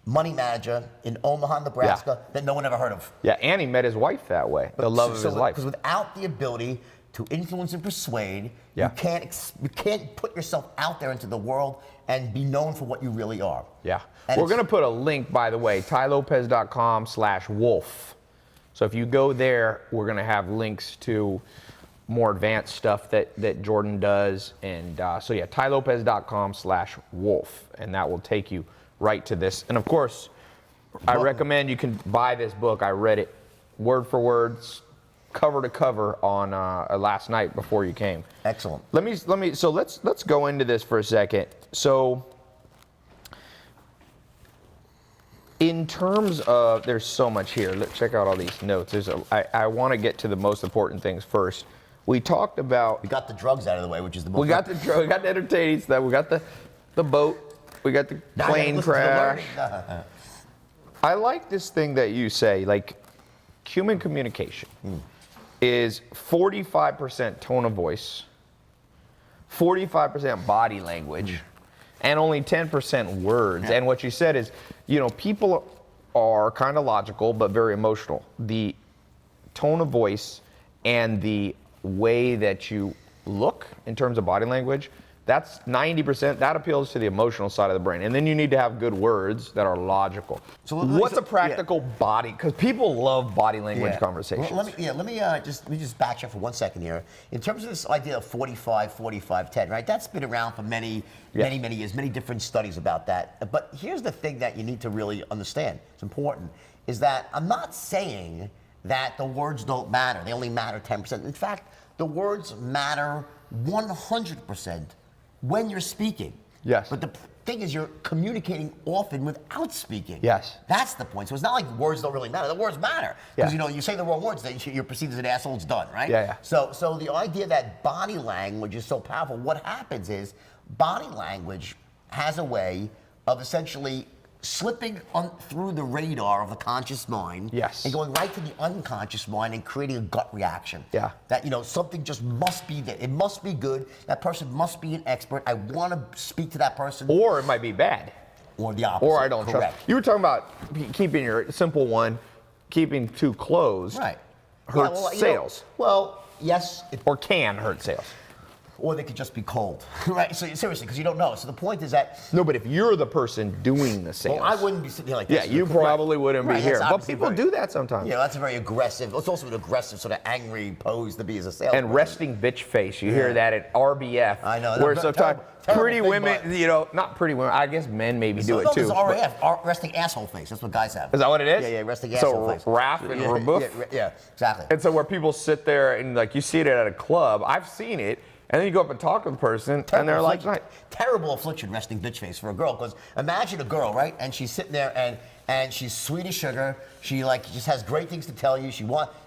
S3: money manager in Omaha, Nebraska that no one ever heard of.
S2: Yeah, and he met his wife that way. The love of his life.
S3: Because without the ability to influence and persuade, you can't put yourself out there into the world and be known for what you really are.
S2: Yeah. And we're going to put a link, by the way, tylopez.com/wolf. So if you go there, we're going to have links to more advanced stuff that Jordan does. And so yeah, tylopez.com/wolf. And that will take you right to this. And of course, I recommend you can buy this book. I read it word for word, cover to cover on last night before you came.
S3: Excellent.
S2: So let's go into this for a second. So in terms of, there's so much here. Let's check out all these notes. I want to get to the most important things first. We talked about.
S3: We got the drugs out of the way, which is the most.
S2: We got the entertaining stuff. We got the boat. We got the plane crash. I like this thing that you say, like human communication is 45% tone of voice, 45% body language, and only 10% words. Yeah. And what you said is, you know, people are kind of logical but very emotional. The tone of voice and the way that you look in terms of body language, that's 90%. That appeals to the emotional side of the brain. And then you need to have good words that are logical. So what's a practical body? Because people love body language conversations.
S3: Well, let me just back up for 1 second here. In terms of this idea of 45, 45, 10, right? That's been around for many years, many different studies about that. But here's the thing that you need to really understand. It's important, is that I'm not saying that the words don't matter. They only matter 10%. In fact, the words matter 100%. When you're speaking.
S2: Yes.
S3: But the thing is, you're communicating often without speaking.
S2: Yes.
S3: That's the point. So it's not like words don't really matter. The words matter. Because, you know, you say the wrong words, then you're perceived as an asshole, it's done, right?
S2: Yeah, yeah.
S3: So the idea that body language is so powerful, what happens is body language has a way of essentially slipping through the radar of the conscious mind, and going right to the unconscious mind and creating a gut reaction.
S2: Yeah.
S3: That, you know, something just must be there. It must be good. That person must be an expert. I want to speak to that person.
S2: Or it might be bad.
S3: Or the opposite.
S2: Or I don't trust. You were talking about keeping your simple one, keeping too closed.
S3: Right.
S2: Hurts sales.
S3: Well, yes.
S2: Or can hurt sales.
S3: Or they could just be cold, right? So seriously, because you don't know. So the point is that...
S2: No, but if you're the person doing the sales...
S3: Well, I wouldn't be sitting here like this.
S2: Yeah, you probably wouldn't be here. But people do that sometimes.
S3: Yeah, that's a very aggressive... It's also an aggressive, sort of angry pose to be as a salesman.
S2: And resting bitch face. You hear that at RBF.
S3: I know.
S2: Where sometimes pretty women, you know, not pretty women, I guess men maybe do it too.
S3: It's RAF, resting asshole face. That's what guys have.
S2: Is that what it is?
S3: Yeah, resting asshole face.
S2: So RAF and rebuff?
S3: Yeah, exactly.
S2: And so where people sit there and like you see it at a club, I've seen it, and then you go up and talk to the person, and they're like,
S3: terrible affliction, resting bitch face for a girl. Because imagine a girl, right? And she's sitting there, and she's sweet as sugar. She like just has great things to tell you.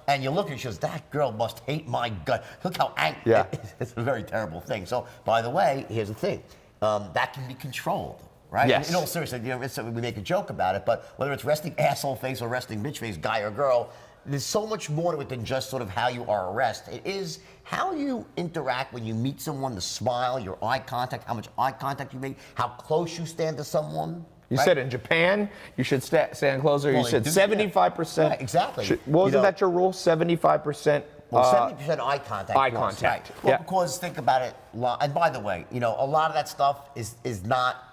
S3: And you look at her, she goes, that girl must hate my gut. Look how angry.
S2: Yeah.
S3: It's a very terrible thing. So, by the way, here's the thing. That can be controlled. Right?
S2: Yes.
S3: In all seriousness, you know, we make a joke about it, but whether it's resting asshole face or resting bitch face, guy or girl, there's so much more to it than just sort of how you are addressed. It is how you interact when you meet someone, the smile, your eye contact, how much eye contact you make, how close you stand to someone.
S2: You said in Japan, you should stand closer. Well, you said 75%.
S3: Right, exactly.
S2: Wasn't that your rule, 75%?
S3: Well, 70% eye contact.
S2: Eye contact.
S3: Right. Well, because think about it, and by the way, you know, a lot of that stuff is not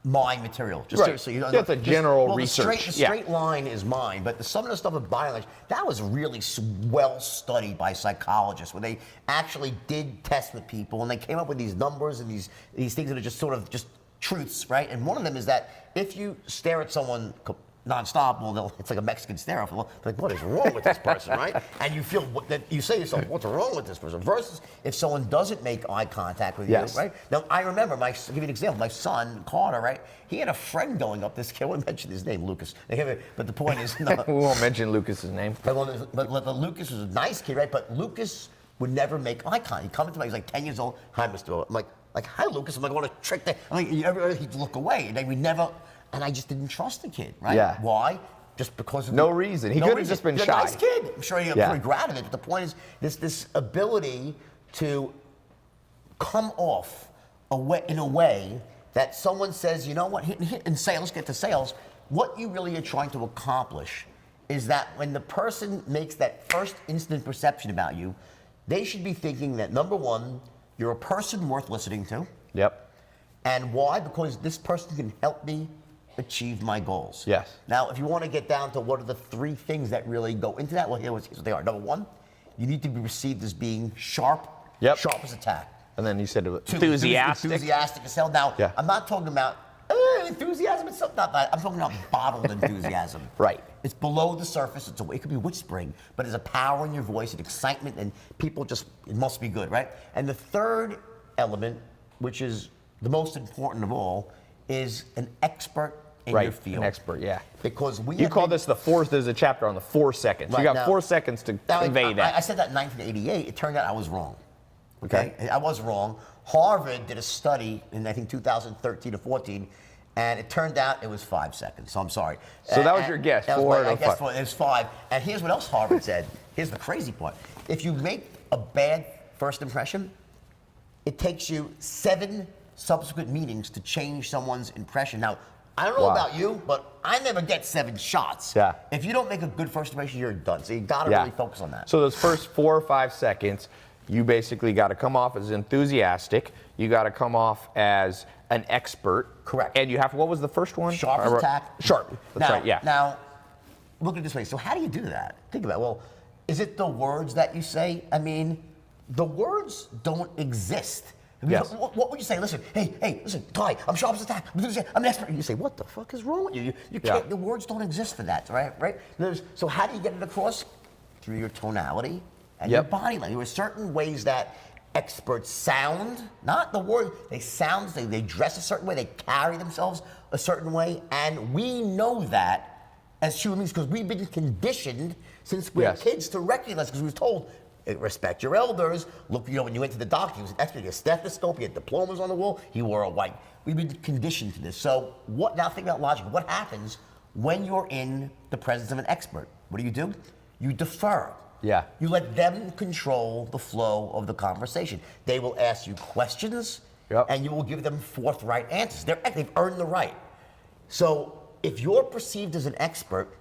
S3: my material. Just seriously, you know,
S2: that's a general research.
S3: The straight line is mine, but some of the stuff of body language, that was really well studied by psychologists, where they actually did tests with people, and they came up with these numbers and these things that are just sort of just truths, right? And one of them is that if you stare at someone nonstop, well, it's like a Mexican stare off. Like, what is wrong with this person, right? And you feel that you say to yourself, what's wrong with this person? Versus if someone doesn't make eye contact with you, right? Now, I remember, I'll give you an example. My son, Carter, right? He had a friend going up this kid. I won't mention his name, Lucas. But the point is, no.
S2: We won't mention Lucas's name.
S3: But Lucas was a nice kid, right? But Lucas would never make eye contact. He'd come into me, he's like 10 years old. Hi, Mr. I'm like, hi, Lucas. I'm like, I want to trick that. I'm like, he'd look away. And they would never. And I just didn't trust the kid, right?
S2: Yeah.
S3: Why? Just because of
S2: no reason. He could have just been shy.
S3: He's a nice kid. I'm sure he's pretty glad of it. But the point is, this ability to come off in a way that someone says, you know what? And say, let's get to sales. What you really are trying to accomplish is that when the person makes that first instant perception about you, they should be thinking that, number one, you're a person worth listening to.
S2: Yep.
S3: And why? Because this person can help me achieve my goals.
S2: Yes.
S3: Now, if you want to get down to what are the three things that really go into that, well, here's what they are. Number one, you need to be perceived as being sharp, sharp as a tack.
S2: And then you said enthusiastic.
S3: Enthusiastic as hell. Now, I'm not talking about enthusiasm. It's not that. I'm talking about bottled enthusiasm.
S2: Right.
S3: It's below the surface. It could be whispering, but there's a power in your voice, an excitement, and people just, it must be good, right? And the third element, which is the most important of all, is an expert in your field.
S2: An expert, yeah.
S3: Because
S2: you call this there's a chapter on the 4 seconds. Right, you got 4 seconds to convey that.
S3: I said that in 1988. It turned out I was wrong. Okay? I was wrong. Harvard did a study in, I think, 2013 or 14, and it turned out it was 5 seconds. So I'm sorry.
S2: So that was your guess, 4 or 5?
S3: I guess it was 5. And here's what else Harvard said. Here's the crazy part. if you make a bad first impression, it takes you 7 subsequent meetings to change someone's impression. Now, I don't know about you, but I never get 7 shots.
S2: Yeah.
S3: If you don't make a good first impression, you're done. So you got to really focus on that.
S2: So those first 4 or 5 seconds, you basically got to come off as enthusiastic. You got to come off as an expert.
S3: Correct.
S2: And you have, what was the first one?
S3: Sharp as a tack.
S2: Sharp. That's right, yeah.
S3: Now, look at it this way. So how do you do that? Think about it. Well, is it the words that you say? I mean, the words don't exist. I mean,
S2: Yes.
S3: what would you say? Listen, hey, listen, Ty, I'm sharp as a tack. I'm an expert. And you say, what the fuck is wrong with you? You can't, the words don't exist for that, right? So how do you get it across? Through your tonality and your body language. There are certain ways that experts sound, not the word, they sound, they dress a certain way, they carry themselves a certain way, and we know that as human beings because we've been conditioned since we were kids to recognize, because we were told, respect your elders. Look, when you went to the doctor, he was an expert. He had a stethoscope, he had diplomas on the wall, he wore a white. We've been conditioned to this. So now think about logic. What happens when you're in the presence of an expert? What do? You defer.
S2: Yeah.
S3: You let them control the flow of the conversation. They will ask you questions, and you will give them forthright answers. They've earned the right. So if you're perceived as an expert,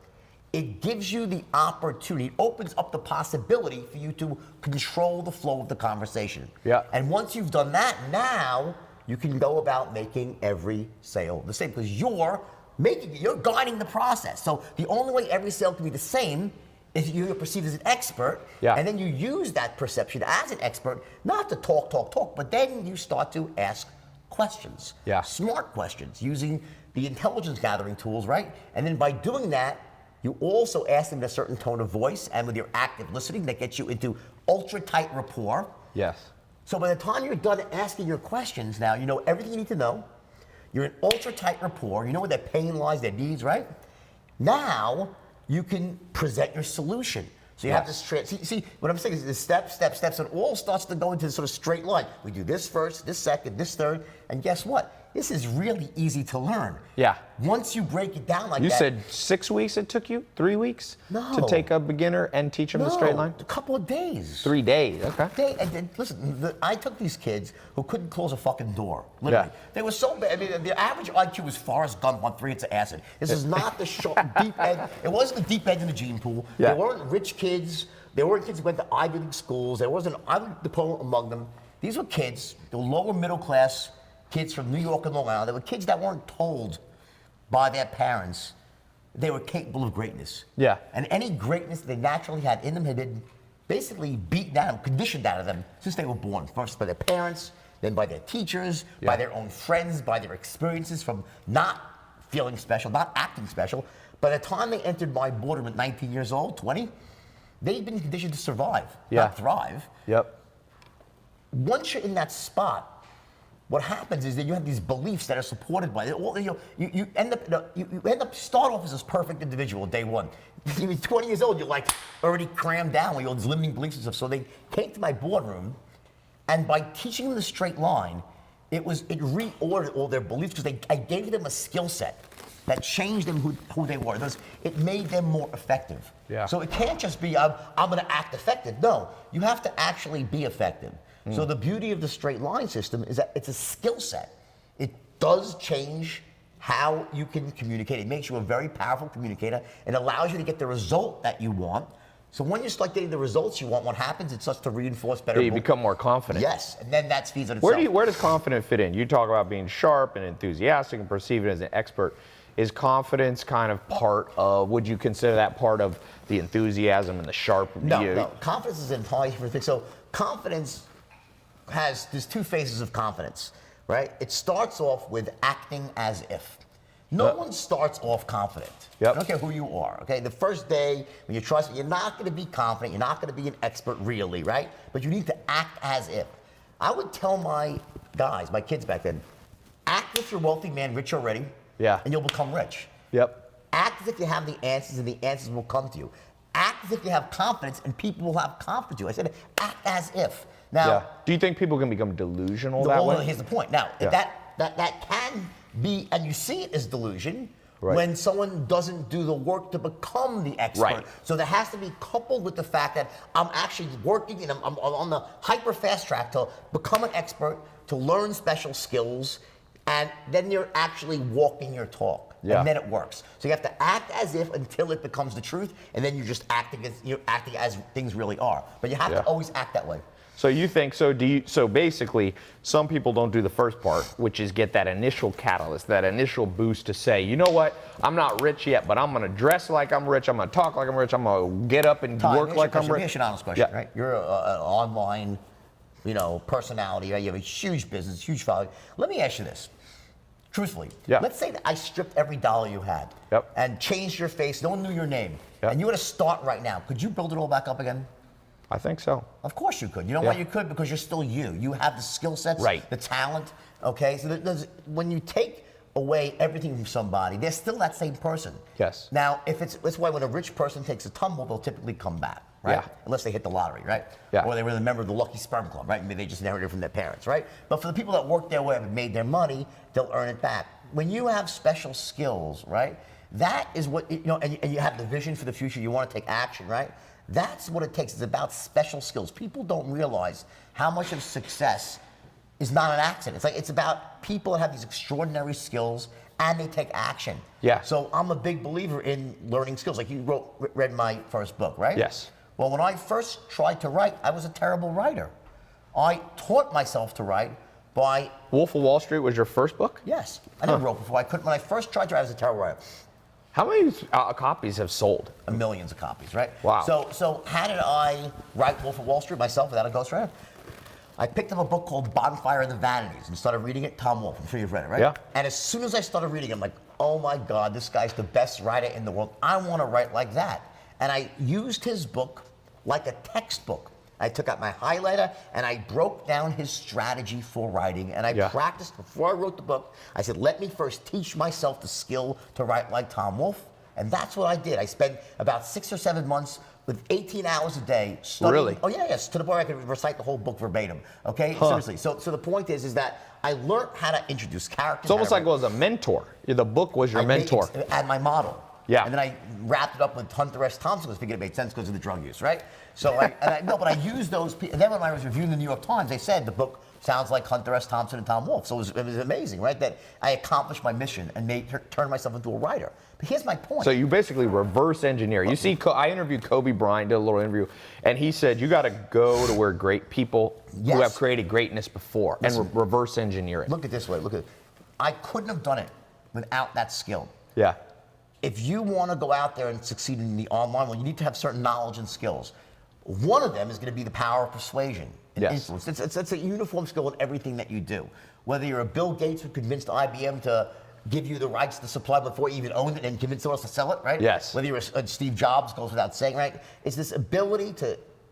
S3: it gives you the opportunity, it opens up the possibility for you to control the flow of the conversation.
S2: Yeah.
S3: And once you've done that, now you can go about making every sale the same, because you're guiding the process. So the only way every sale can be the same is you're perceived as an expert, and then you use that perception as an expert, not to talk, but then you start to ask questions, smart questions, using the intelligence gathering tools, right? And then by doing that, you also ask them in a certain tone of voice, and with your active listening, that gets you into ultra tight rapport.
S2: Yes.
S3: So by the time you're done asking your questions, now you know everything you need to know. You're in ultra tight rapport. You know where their pain lies, their needs, right? Now you can present your solution. So you have this see what I'm saying is the steps, and it all starts to go into this sort of straight line. We do this first, this second, this third, and guess what? This is really easy to learn.
S2: Yeah.
S3: Once you break it down like
S2: that. You said 6 weeks it took you? 3 weeks?
S3: No.
S2: To take a beginner and teach them the straight line?
S3: A couple of days.
S2: 3 days, okay.
S3: And listen, I took these kids who couldn't close a fucking door, literally.
S2: Yeah.
S3: They were so bad. I mean, the average IQ was Forrest Gump on 3 hits of acid. This is not the deep end. It wasn't the deep end in the gene pool.
S2: Yeah.
S3: They weren't rich kids. They weren't kids who went to Ivy League schools. There wasn't an Ivy League diploma among them. These were kids, they were lower middle class kids from New York and Long Island. They were kids that weren't told by their parents they were capable of greatness.
S2: Yeah.
S3: And any greatness they naturally had in them had been basically beaten down, conditioned out of them since they were born. First by their parents, then by their teachers, by their own friends, by their experiences from not feeling special, not acting special. By the time they entered my boardroom at 19 years old, 20, they'd been conditioned to survive, not thrive.
S2: Yep.
S3: Once you're in that spot, what happens is that you have these beliefs that are supported by it. You end up start off as this perfect individual day one. You're 20 years old, you're like already crammed down with all these limiting beliefs and stuff. So they came to my boardroom, and by teaching them the straight line, it reordered all their beliefs, because I gave them a skill set that changed them who they were. It made them more effective.
S2: Yeah.
S3: So it can't just be I'm going to act effective. No, you have to actually be effective. So the beauty of the straight line system is that it's a skill set. It does change how you can communicate. It makes you a very powerful communicator and allows you to get the result that you want. So when you start getting the results you want, what happens? It starts to reinforce better.
S2: You become more confident.
S3: Yes, and then that feeds on itself.
S2: Where does confidence fit in? You talk about being sharp and enthusiastic and perceived as an expert. Is confidence kind of part of, would you consider that part of the enthusiasm and the sharp?
S3: No. Confidence is entirely different thing. So confidence there's 2 phases of confidence, right? It starts off with acting as if. No one starts off confident. I don't care who you are, okay? The first day, when you trust, you're not gonna be confident, you're not gonna be an expert really, right? But you need to act as if. I would tell my guys, my kids back then, act as you're a wealthy man, rich already, and you'll become rich. Act as if you have the answers, and the answers will come to you. Act as if you have confidence, and people will have confidence in you. I said, act as if. Now,
S2: do you think people can become delusional that way?
S3: Well, here's the point. Now, that can be, and you see it as delusion,
S2: Right.
S3: when someone doesn't do the work to become the expert.
S2: Right.
S3: So that has to be coupled with the fact that I'm actually working and I'm on the hyper fast track to become an expert, to learn special skills, and then you're actually walking your talk.
S2: Yeah.
S3: And then it works. So you have to act as if until it becomes the truth, and then you're acting as things really are. But you have to always act that way.
S2: So you think so? So basically, some people don't do the first part, which is get that initial catalyst, that initial boost to say, you know what? I'm not rich yet, but I'm going to dress like I'm rich. I'm going to talk like I'm rich. I'm going to get up and work like I'm rich.
S3: Here's an honest question, right? You're an online, personality. Right? You have a huge business, huge following. Let me ask you this. Truthfully, let's say that I stripped every dollar you had and changed your face. No one knew your name, and you were to start right now. Could you build it all back up again?
S2: I think so.
S3: Of course you could. You know why you could? Because you're still you. You have the skill sets, the talent. Okay, so when you take away everything from somebody, they're still that same person.
S2: Yes.
S3: Now, that's why when a rich person takes a tumble, they'll typically come back, right?
S2: Yeah.
S3: Unless they hit the lottery, right?
S2: Yeah.
S3: Or they were a member of the Lucky Sperm Club, right? Maybe they just inherited it from their parents, right? But for the people that work their way up and made their money, they'll earn it back. When you have special skills, right? That is what and you have the vision for the future. You want to take action, right? That's what it takes. It's about special skills. People don't realize how much of success is not an accident. It's about people that have these extraordinary skills and they take action.
S2: Yeah.
S3: So I'm a big believer in learning skills. Like you read my first book, right?
S2: Yes.
S3: Well, when I first tried to write, I was a terrible writer. I taught myself to write by...
S2: Wolf of Wall Street was your first book?
S3: Yes. I never wrote before. When I first tried to write, I was a terrible writer.
S2: How many copies have sold?
S3: Millions of copies, right?
S2: Wow.
S3: So how did I write Wolf of Wall Street myself without a ghostwriter? I picked up a book called Bonfire of the Vanities and started reading it. Tom Wolfe, I'm sure you've read it, right?
S2: Yeah.
S3: And as soon as I started reading it, I'm like, oh my God, this guy's the best writer in the world. I want to write like that. And I used his book like a textbook. I took out my highlighter and I broke down his strategy for writing and I practiced before I wrote the book. I said, let me first teach myself the skill to write like Tom Wolfe. And that's what I did. I spent about 6 or 7 months with 18 hours a day studying.
S2: Really?
S3: Oh yeah, yes, to the point where I could recite the whole book verbatim. Okay, seriously. So the point is that I learned how to introduce characters.
S2: It's almost like it was a mentor. The book was your mentor.
S3: And my model.
S2: Yeah.
S3: And then I wrapped it up with Hunter S. Thompson because I figured it made sense because of the drug use, right? So but I used those people. And then when I was reviewing the New York Times, they said the book sounds like Hunter S. Thompson and Tom Wolfe. So it was amazing, right? That I accomplished my mission and turned myself into a writer. But here's my point.
S2: So you basically reverse engineer. You see, I interviewed Kobe Bryant, did a little interview, and he said you got to go to where great people who have created greatness before and reverse engineer it.
S3: Look at it this way. Look at it. I couldn't have done it without that skill.
S2: Yeah.
S3: If you want to go out there and succeed in the online world, you need to have certain knowledge and skills. One of them is going to be the power of persuasion and influence. It's a uniform skill in everything that you do. Whether you're a Bill Gates who convinced IBM to give you the rights to supply before you even owned it and convince someone else to sell it, right?
S2: Yes.
S3: Whether you're a Steve Jobs, goes without saying, right? It's this ability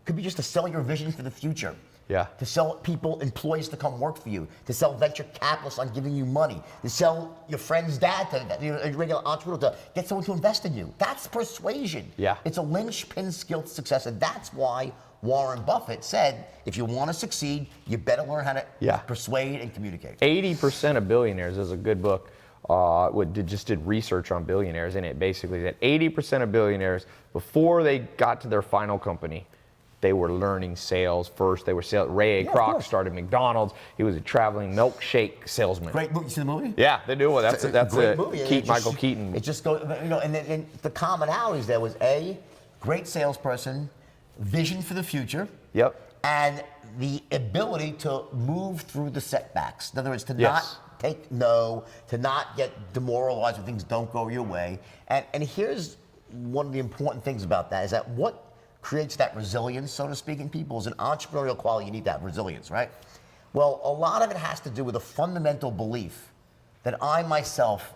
S3: could be just to sell your vision for the future.
S2: Yeah.
S3: To sell people, employees to come work for you, to sell venture capitalists on giving you money, to sell your friend's dad, a regular entrepreneur, to get someone to invest in you. That's persuasion.
S2: Yeah.
S3: It's a linchpin skill to success, and that's why Warren Buffett said, if you want to succeed, you better learn how to persuade and communicate.
S2: 80% of billionaires is a good book. Just did research on billionaires, and it basically said 80% of billionaires, before they got to their final company, they were learning sales first. They were sales. Ray Kroc started McDonald's. He was a traveling milkshake salesman.
S3: Great movie. You see the movie?
S2: Yeah, they do. That's a
S3: great movie.
S2: Michael Keaton.
S3: It just goes, and the commonalities there was great salesperson, vision for the future.
S2: Yep.
S3: And the ability to move through the setbacks. In other words, to not take no, to not get demoralized when things don't go your way. And here's one of the important things about that is that what creates that resilience, so to speak, in people is an entrepreneurial quality. You need that resilience, right? Well, a lot of it has to do with a fundamental belief that I myself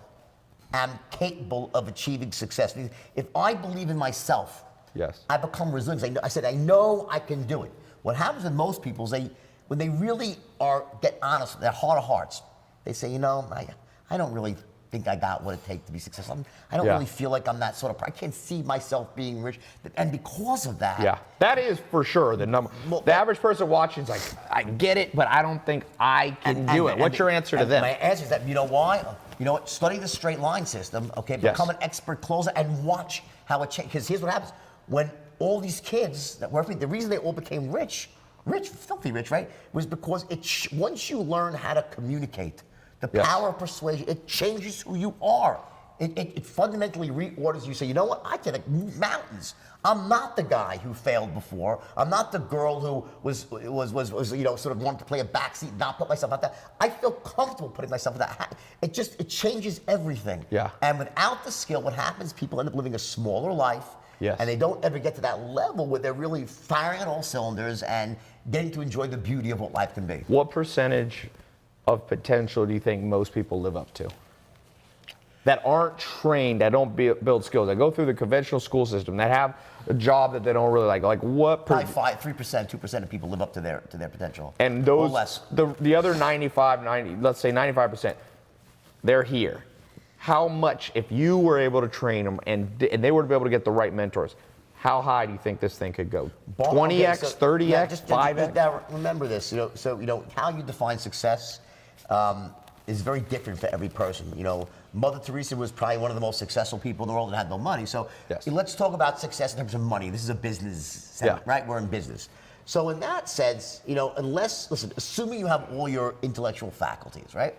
S3: am capable of achieving success. If I believe in myself, I become resilient. I said, I know I can do it. What happens with most people is when they really get honest with their heart of hearts, they say, I don't really think I got what it takes to be successful. I don't really feel like I'm that sort of, I can't see myself being rich. And because of that.
S2: Yeah, that is for sure the number. The average person watching is like, I get it, but I don't think I can do it. What's your answer to them?
S3: My answer is that, you know why? You know what? Study the straight line system, okay? Become an expert closer and watch how it changes. Because here's what happens. When all these kids that work for me, the reason they all became rich, filthy rich, right? Was because once you learn how to communicate, the power of persuasion, it changes who you are. It fundamentally reorders you. Say, you know what? I can move mountains. I'm not the guy who failed before. I'm not the girl who was sort of wanted to play a backseat, not put myself out there. I feel comfortable putting myself in that. It changes everything.
S2: Yeah.
S3: And without the skill, what happens? People end up living a smaller life.
S2: Yes.
S3: And they don't ever get to that level where they're really firing on all cylinders and getting to enjoy the beauty of what life can be.
S2: What percentage of potential do you think most people live up to? That aren't trained, that don't build skills, that go through the conventional school system, that have a job that they don't really like. Like what?
S3: Probably 3%, 2% of people live up to their potential.
S2: And those,
S3: or less.
S2: The other 90, let's say 95%, they're here. How much, if you were able to train them and they were to be able to get the right mentors, how high do you think this thing could go? 20x, 30x, 5x?
S3: Now remember this, how you define success is very different for every person. Mother Teresa was probably one of the most successful people in the world and had no money. So let's talk about success in terms of money. This is a business segment, right? We're in business. So in that sense, assuming you have all your intellectual faculties, right?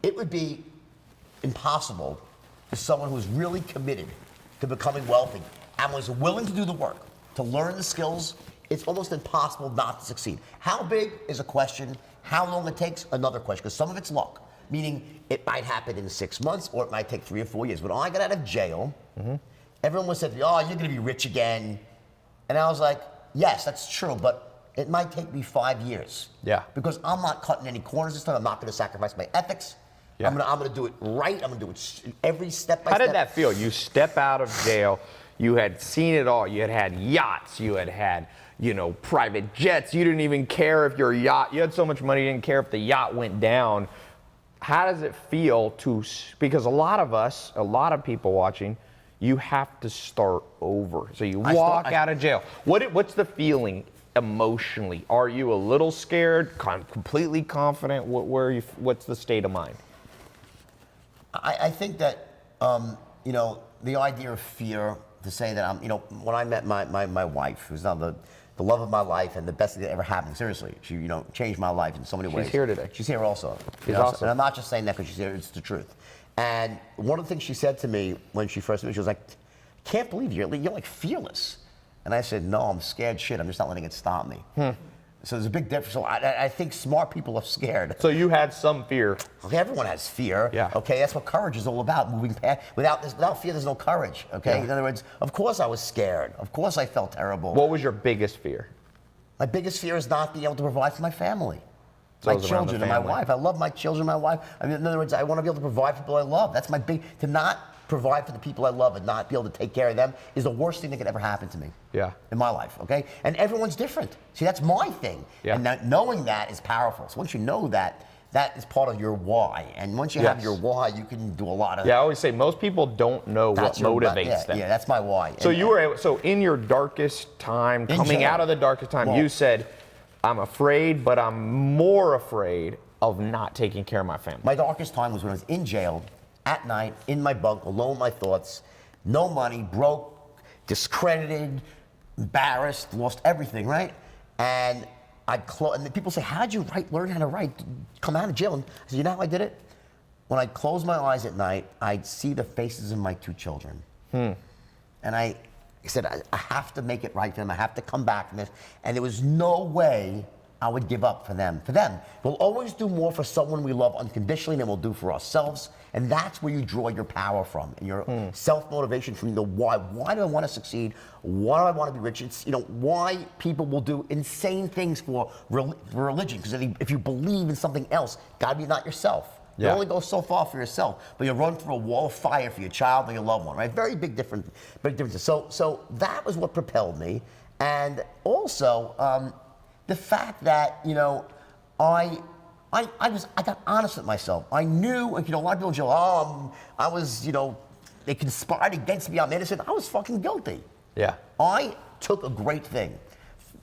S3: It would be impossible for someone who's really committed to becoming wealthy and was willing to do the work, to learn the skills. It's almost impossible not to succeed. How big is a question? How long it takes, another question, because some of it's luck, meaning it might happen in 6 months or it might take 3 or 4 years. When I got out of jail, everyone was saying, oh, you're going to be rich again. And I was like, yes, that's true, but it might take me 5 years.
S2: Yeah.
S3: Because I'm not cutting any corners this time. I'm not going to sacrifice my ethics. Yeah. I'm going to do it right. I'm going to do it every step by step.
S2: How did that feel? You step out of jail. You had seen it all. You had yachts. You had private jets. You didn't even care if your yacht, you had so much money, you didn't care if the yacht went down. How does it feel because a lot of people watching, you have to start over. So you walk out of jail. What's the feeling emotionally? Are you a little scared, completely confident? What's the state of mind?
S3: I think that, the idea of fear, to say that when I met my wife, who's now the love of my life and the best thing that ever happened, seriously, she, changed my life in so many ways.
S2: She's here today.
S3: She's here also.
S2: She's awesome.
S3: And I'm not just saying that because she's here, it's the truth. And one of the things she said to me when she first met me, she was like, I can't believe you're like fearless. And I said, no, I'm scared shit. I'm just not letting it stop me. So there's a big difference. So I think smart people are scared.
S2: So you had some fear.
S3: Okay, everyone has fear. Yeah. Okay, that's what courage is all about. Moving past. Without fear, there's no courage. Okay. Yeah. In other words, of course I was scared. Of course I felt terrible.
S2: What was your biggest fear?
S3: My biggest fear is not being able to provide for my family, my children, and my wife. I love my children, my wife. I mean, in other words, I want to be able to provide for people I love. That's my to not provide for the people I love and not be able to take care of them is the worst thing that could ever happen to me. Yeah. In my life, okay? And everyone's different. See, that's my thing. Yeah. And knowing that is powerful. So once you know that, that is part of your why. And once you have your why, you can do a lot of.
S2: Yeah, I always say most people don't know what motivates them.
S3: Yeah, that's my why.
S2: So so in your darkest time, coming out of the darkest time, you said, I'm afraid, but I'm more afraid of not taking care of my family.
S3: My darkest time was when I was in jail, at night, in my bunk, alone with my thoughts, no money, broke, discredited, embarrassed, lost everything, right? And and people say, how'd you learn how to write, come out of jail? And I said, you know how I did it? When I closed my eyes at night, I'd see the faces of my 2 children. And I said, I have to make it right for them. I have to come back from this. And there was no way I would give up for them. We'll always do more for someone we love unconditionally than we'll do for ourselves. And that's where you draw your power from and your self-motivation from the why. Why do I want to succeed? Why do I want to be rich? It's, why people will do insane things for religion. Because if you believe in something else, gotta be not yourself. You only go so far for yourself, but you run through a wall of fire for your child and your loved one, right? Very big differences. So that was what propelled me. And also, the fact that, I got honest with myself. I knew, a lot of people joke, I was, they conspired against me, I'm innocent. I was fucking guilty. Yeah. I took a great thing.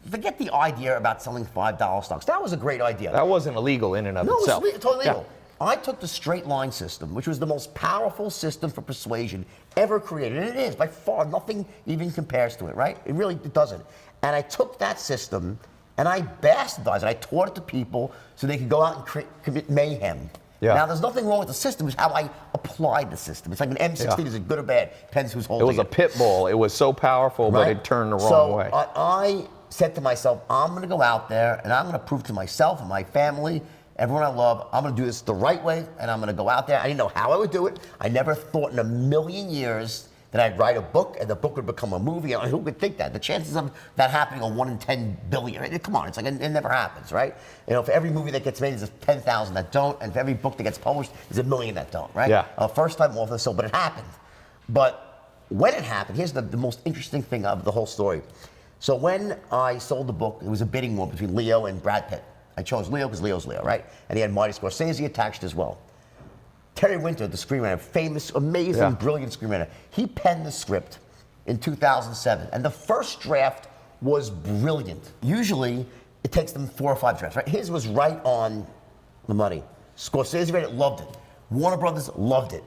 S3: Forget the idea about selling $5 stocks. That was a great idea.
S2: That wasn't illegal in and of itself.
S3: No, it was totally legal. I took the straight line system, which was the most powerful system for persuasion ever created. And it is, by far, nothing even compares to it, right? It doesn't. And I took that system and I bastardized it. I taught it to people so they could go out and commit mayhem.
S2: Yeah.
S3: Now, there's nothing wrong with the system. It's how I applied the system. It's like an M16. Is it good or bad? Depends who's holding it.
S2: It was a pit bull. It was so powerful, but it turned the wrong way.
S3: I said to myself, I'm going to go out there and I'm going to prove to myself and my family, everyone I love, I'm going to do this the right way, and I'm going to go out there. I didn't know how I would do it. I never thought in a million years that I'd write a book and the book would become a movie. Who could think that? The chances of that happening are 1 in 10 billion. Right? Come on, it's like it never happens, right? You know, for every movie that gets made, there's 10,000 that don't, and for every book that gets published, there's 1 million that don't, right?
S2: Yeah.
S3: First time author, so, but it happened. But when it happened, here's the most interesting thing of the whole story. So when I sold the book, it was a bidding war between Leo and Brad Pitt. I chose Leo because Leo's Leo, right? And he had Marty Scorsese attached as well. Terry Winter, the screenwriter, famous, amazing, brilliant screenwriter, he penned the script in 2007. And the first draft was brilliant. Usually, it takes them 4 or 5 drafts, right? His was right on the money. Scorsese read it, loved it. Warner Brothers loved it.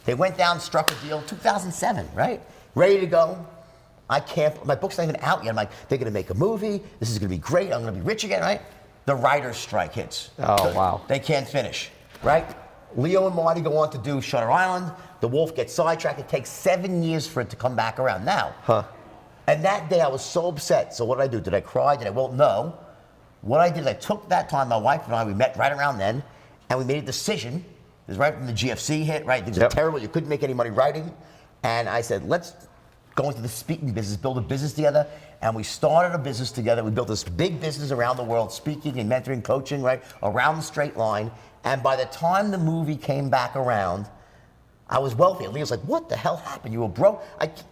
S3: They went down, struck a deal, 2007, right? Ready to go. My book's not even out yet. I'm like, they're gonna make a movie, this is gonna be great, I'm gonna be rich again, right? The writer's strike hits.
S2: Oh, wow.
S3: They can't finish, right? Leo and Marty go on to do Shutter Island. The Wolf gets sidetracked. It takes 7 years for it to come back around now. And that day I was so upset. So what did I do? Did I cry? Did I? Well, no. What I did is I took that time, my wife and I, we met right around then, and we made a decision. It was right when the GFC hit, right? Things were terrible. You couldn't make any money writing. And I said, let's go into the speaking business, build a business together. And we started a business together. We built this big business around the world, speaking and mentoring, coaching, right? Around the straight line. And by the time the movie came back around, I was wealthy. And Leo's like, what the hell happened? You were broke?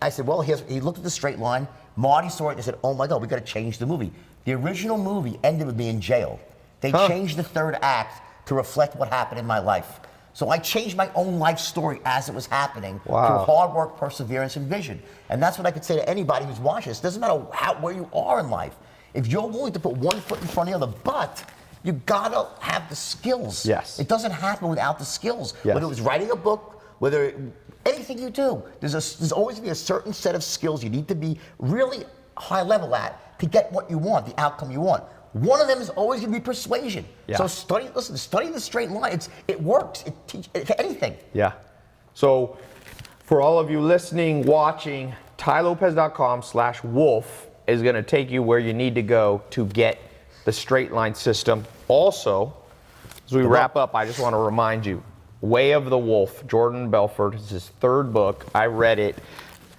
S3: I said, well, he looked at the straight line. Marty saw it and said, oh my God, we got to change the movie. The original movie ended with me in jail. They changed the third act to reflect what happened in my life. So I changed my own life story as it was happening through hard work, perseverance, and vision. And that's what I could say to anybody who's watching this. It doesn't matter where you are in life. If you're willing to put one foot in front of the other, but you gotta have the skills.
S2: Yes.
S3: It doesn't happen without the skills.
S2: Yes.
S3: Whether it was writing a book, anything you do, there's always gonna be a certain set of skills you need to be really high level at to get what you want, the outcome you want. One of them is always going to be persuasion. So study the straight line. It works. It teaches anything.
S2: Yeah. So for all of you listening, watching, tylopez.com/wolf is going to take you where you need to go to get the straight line system. Also, as we wrap up, I just want to remind you, Way of the Wolf, Jordan Belfort, is his 3rd book. I read it.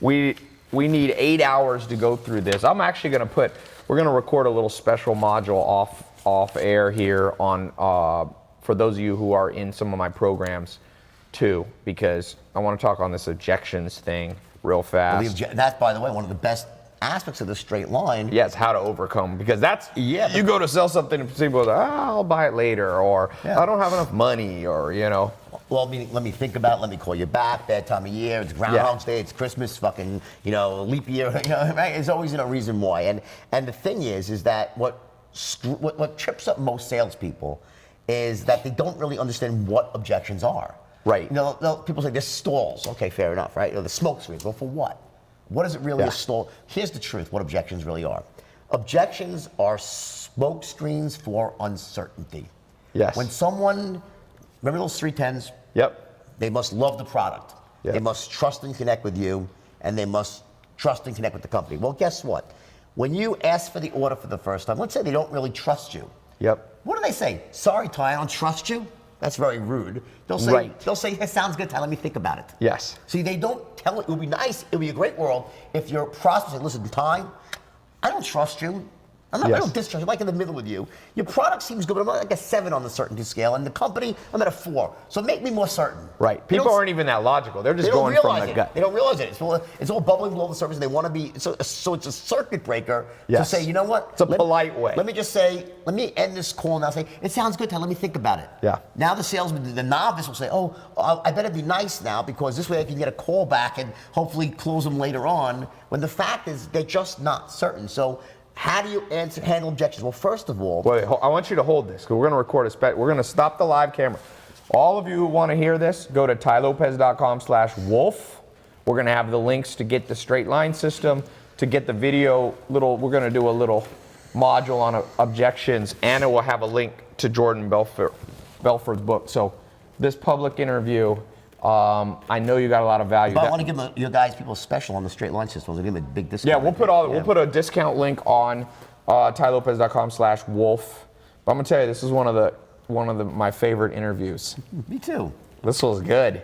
S2: We need 8 hours to go through this. I'm actually going to we're going to record a little special module off air here on for those of you who are in some of my programs too, because I want to talk on this objections thing real fast.
S3: That's, by the way, one of the best aspects of the straight line.
S2: Yes, how to overcome, because that's you go to sell something and people go, I'll buy it later, or I don't have enough money, or
S3: Well, let me think about it. Let me call you back. Bad time of year. It's Groundhog's Day. It's Christmas. Fucking, leap year. Right? There's always a reason why. And the thing is that what trips up most salespeople is that they don't really understand what objections are.
S2: Right.
S3: People say there's stalls. Okay, fair enough, right? The smoke screens. Well, for what? What is it really a stall? Here's the truth. What objections really are. Objections are smoke screens for uncertainty.
S2: Yes.
S3: When someone, remember those 310s?
S2: Yep.
S3: They must love the product.
S2: Yep.
S3: They must trust and connect with you, and they must trust and connect with the company. Well, guess what? When you ask for the order for the first time, let's say they don't really trust you.
S2: Yep.
S3: What do they say? Sorry, Ty, I don't trust you. That's very rude. They'll say, it sounds good, Ty, let me think about it.
S2: Yes.
S3: See, they don't tell it. It would be nice, it would be a great world if your prospect said, listen, Ty, I don't trust you. I don't distrust you. I'm like in the middle with you. Your product seems good, but I'm like a 7 on the certainty scale. And the company, I'm at a 4. So make me more certain.
S2: Right. People aren't even that logical. They're just going from the gut.
S3: They don't realize it. It's all bubbling below the surface. And they want to be, so it's a circuit breaker to say, you know what?
S2: It's a polite way.
S3: Let me just say, let me end this call now. Say, it sounds good, Ty, let me think about it.
S2: Yeah.
S3: Now the salesman, the novice will say, I better be nice now because this way I can get a call back and hopefully close them later on. When the fact is, they're just not certain. So how do you handle objections? Well, first of all,
S2: wait, I want you to hold this because we're going to record we're going to stop the live camera. All of you who want to hear this, go to tylopez.com/wolf. We're going to have the links to get the straight line system, to get the video we're going to do a little module on objections, and it will have a link to Jordan Belfort's book. So this public interview, I know you got a lot of value.
S3: But I want to give your guys people special on the straight line system. We'll give them a big discount.
S2: Yeah, we'll put a discount link on tylopez.com/wolf. But I'm gonna tell you, this is one of my favorite interviews.
S3: Me too.
S2: This was good.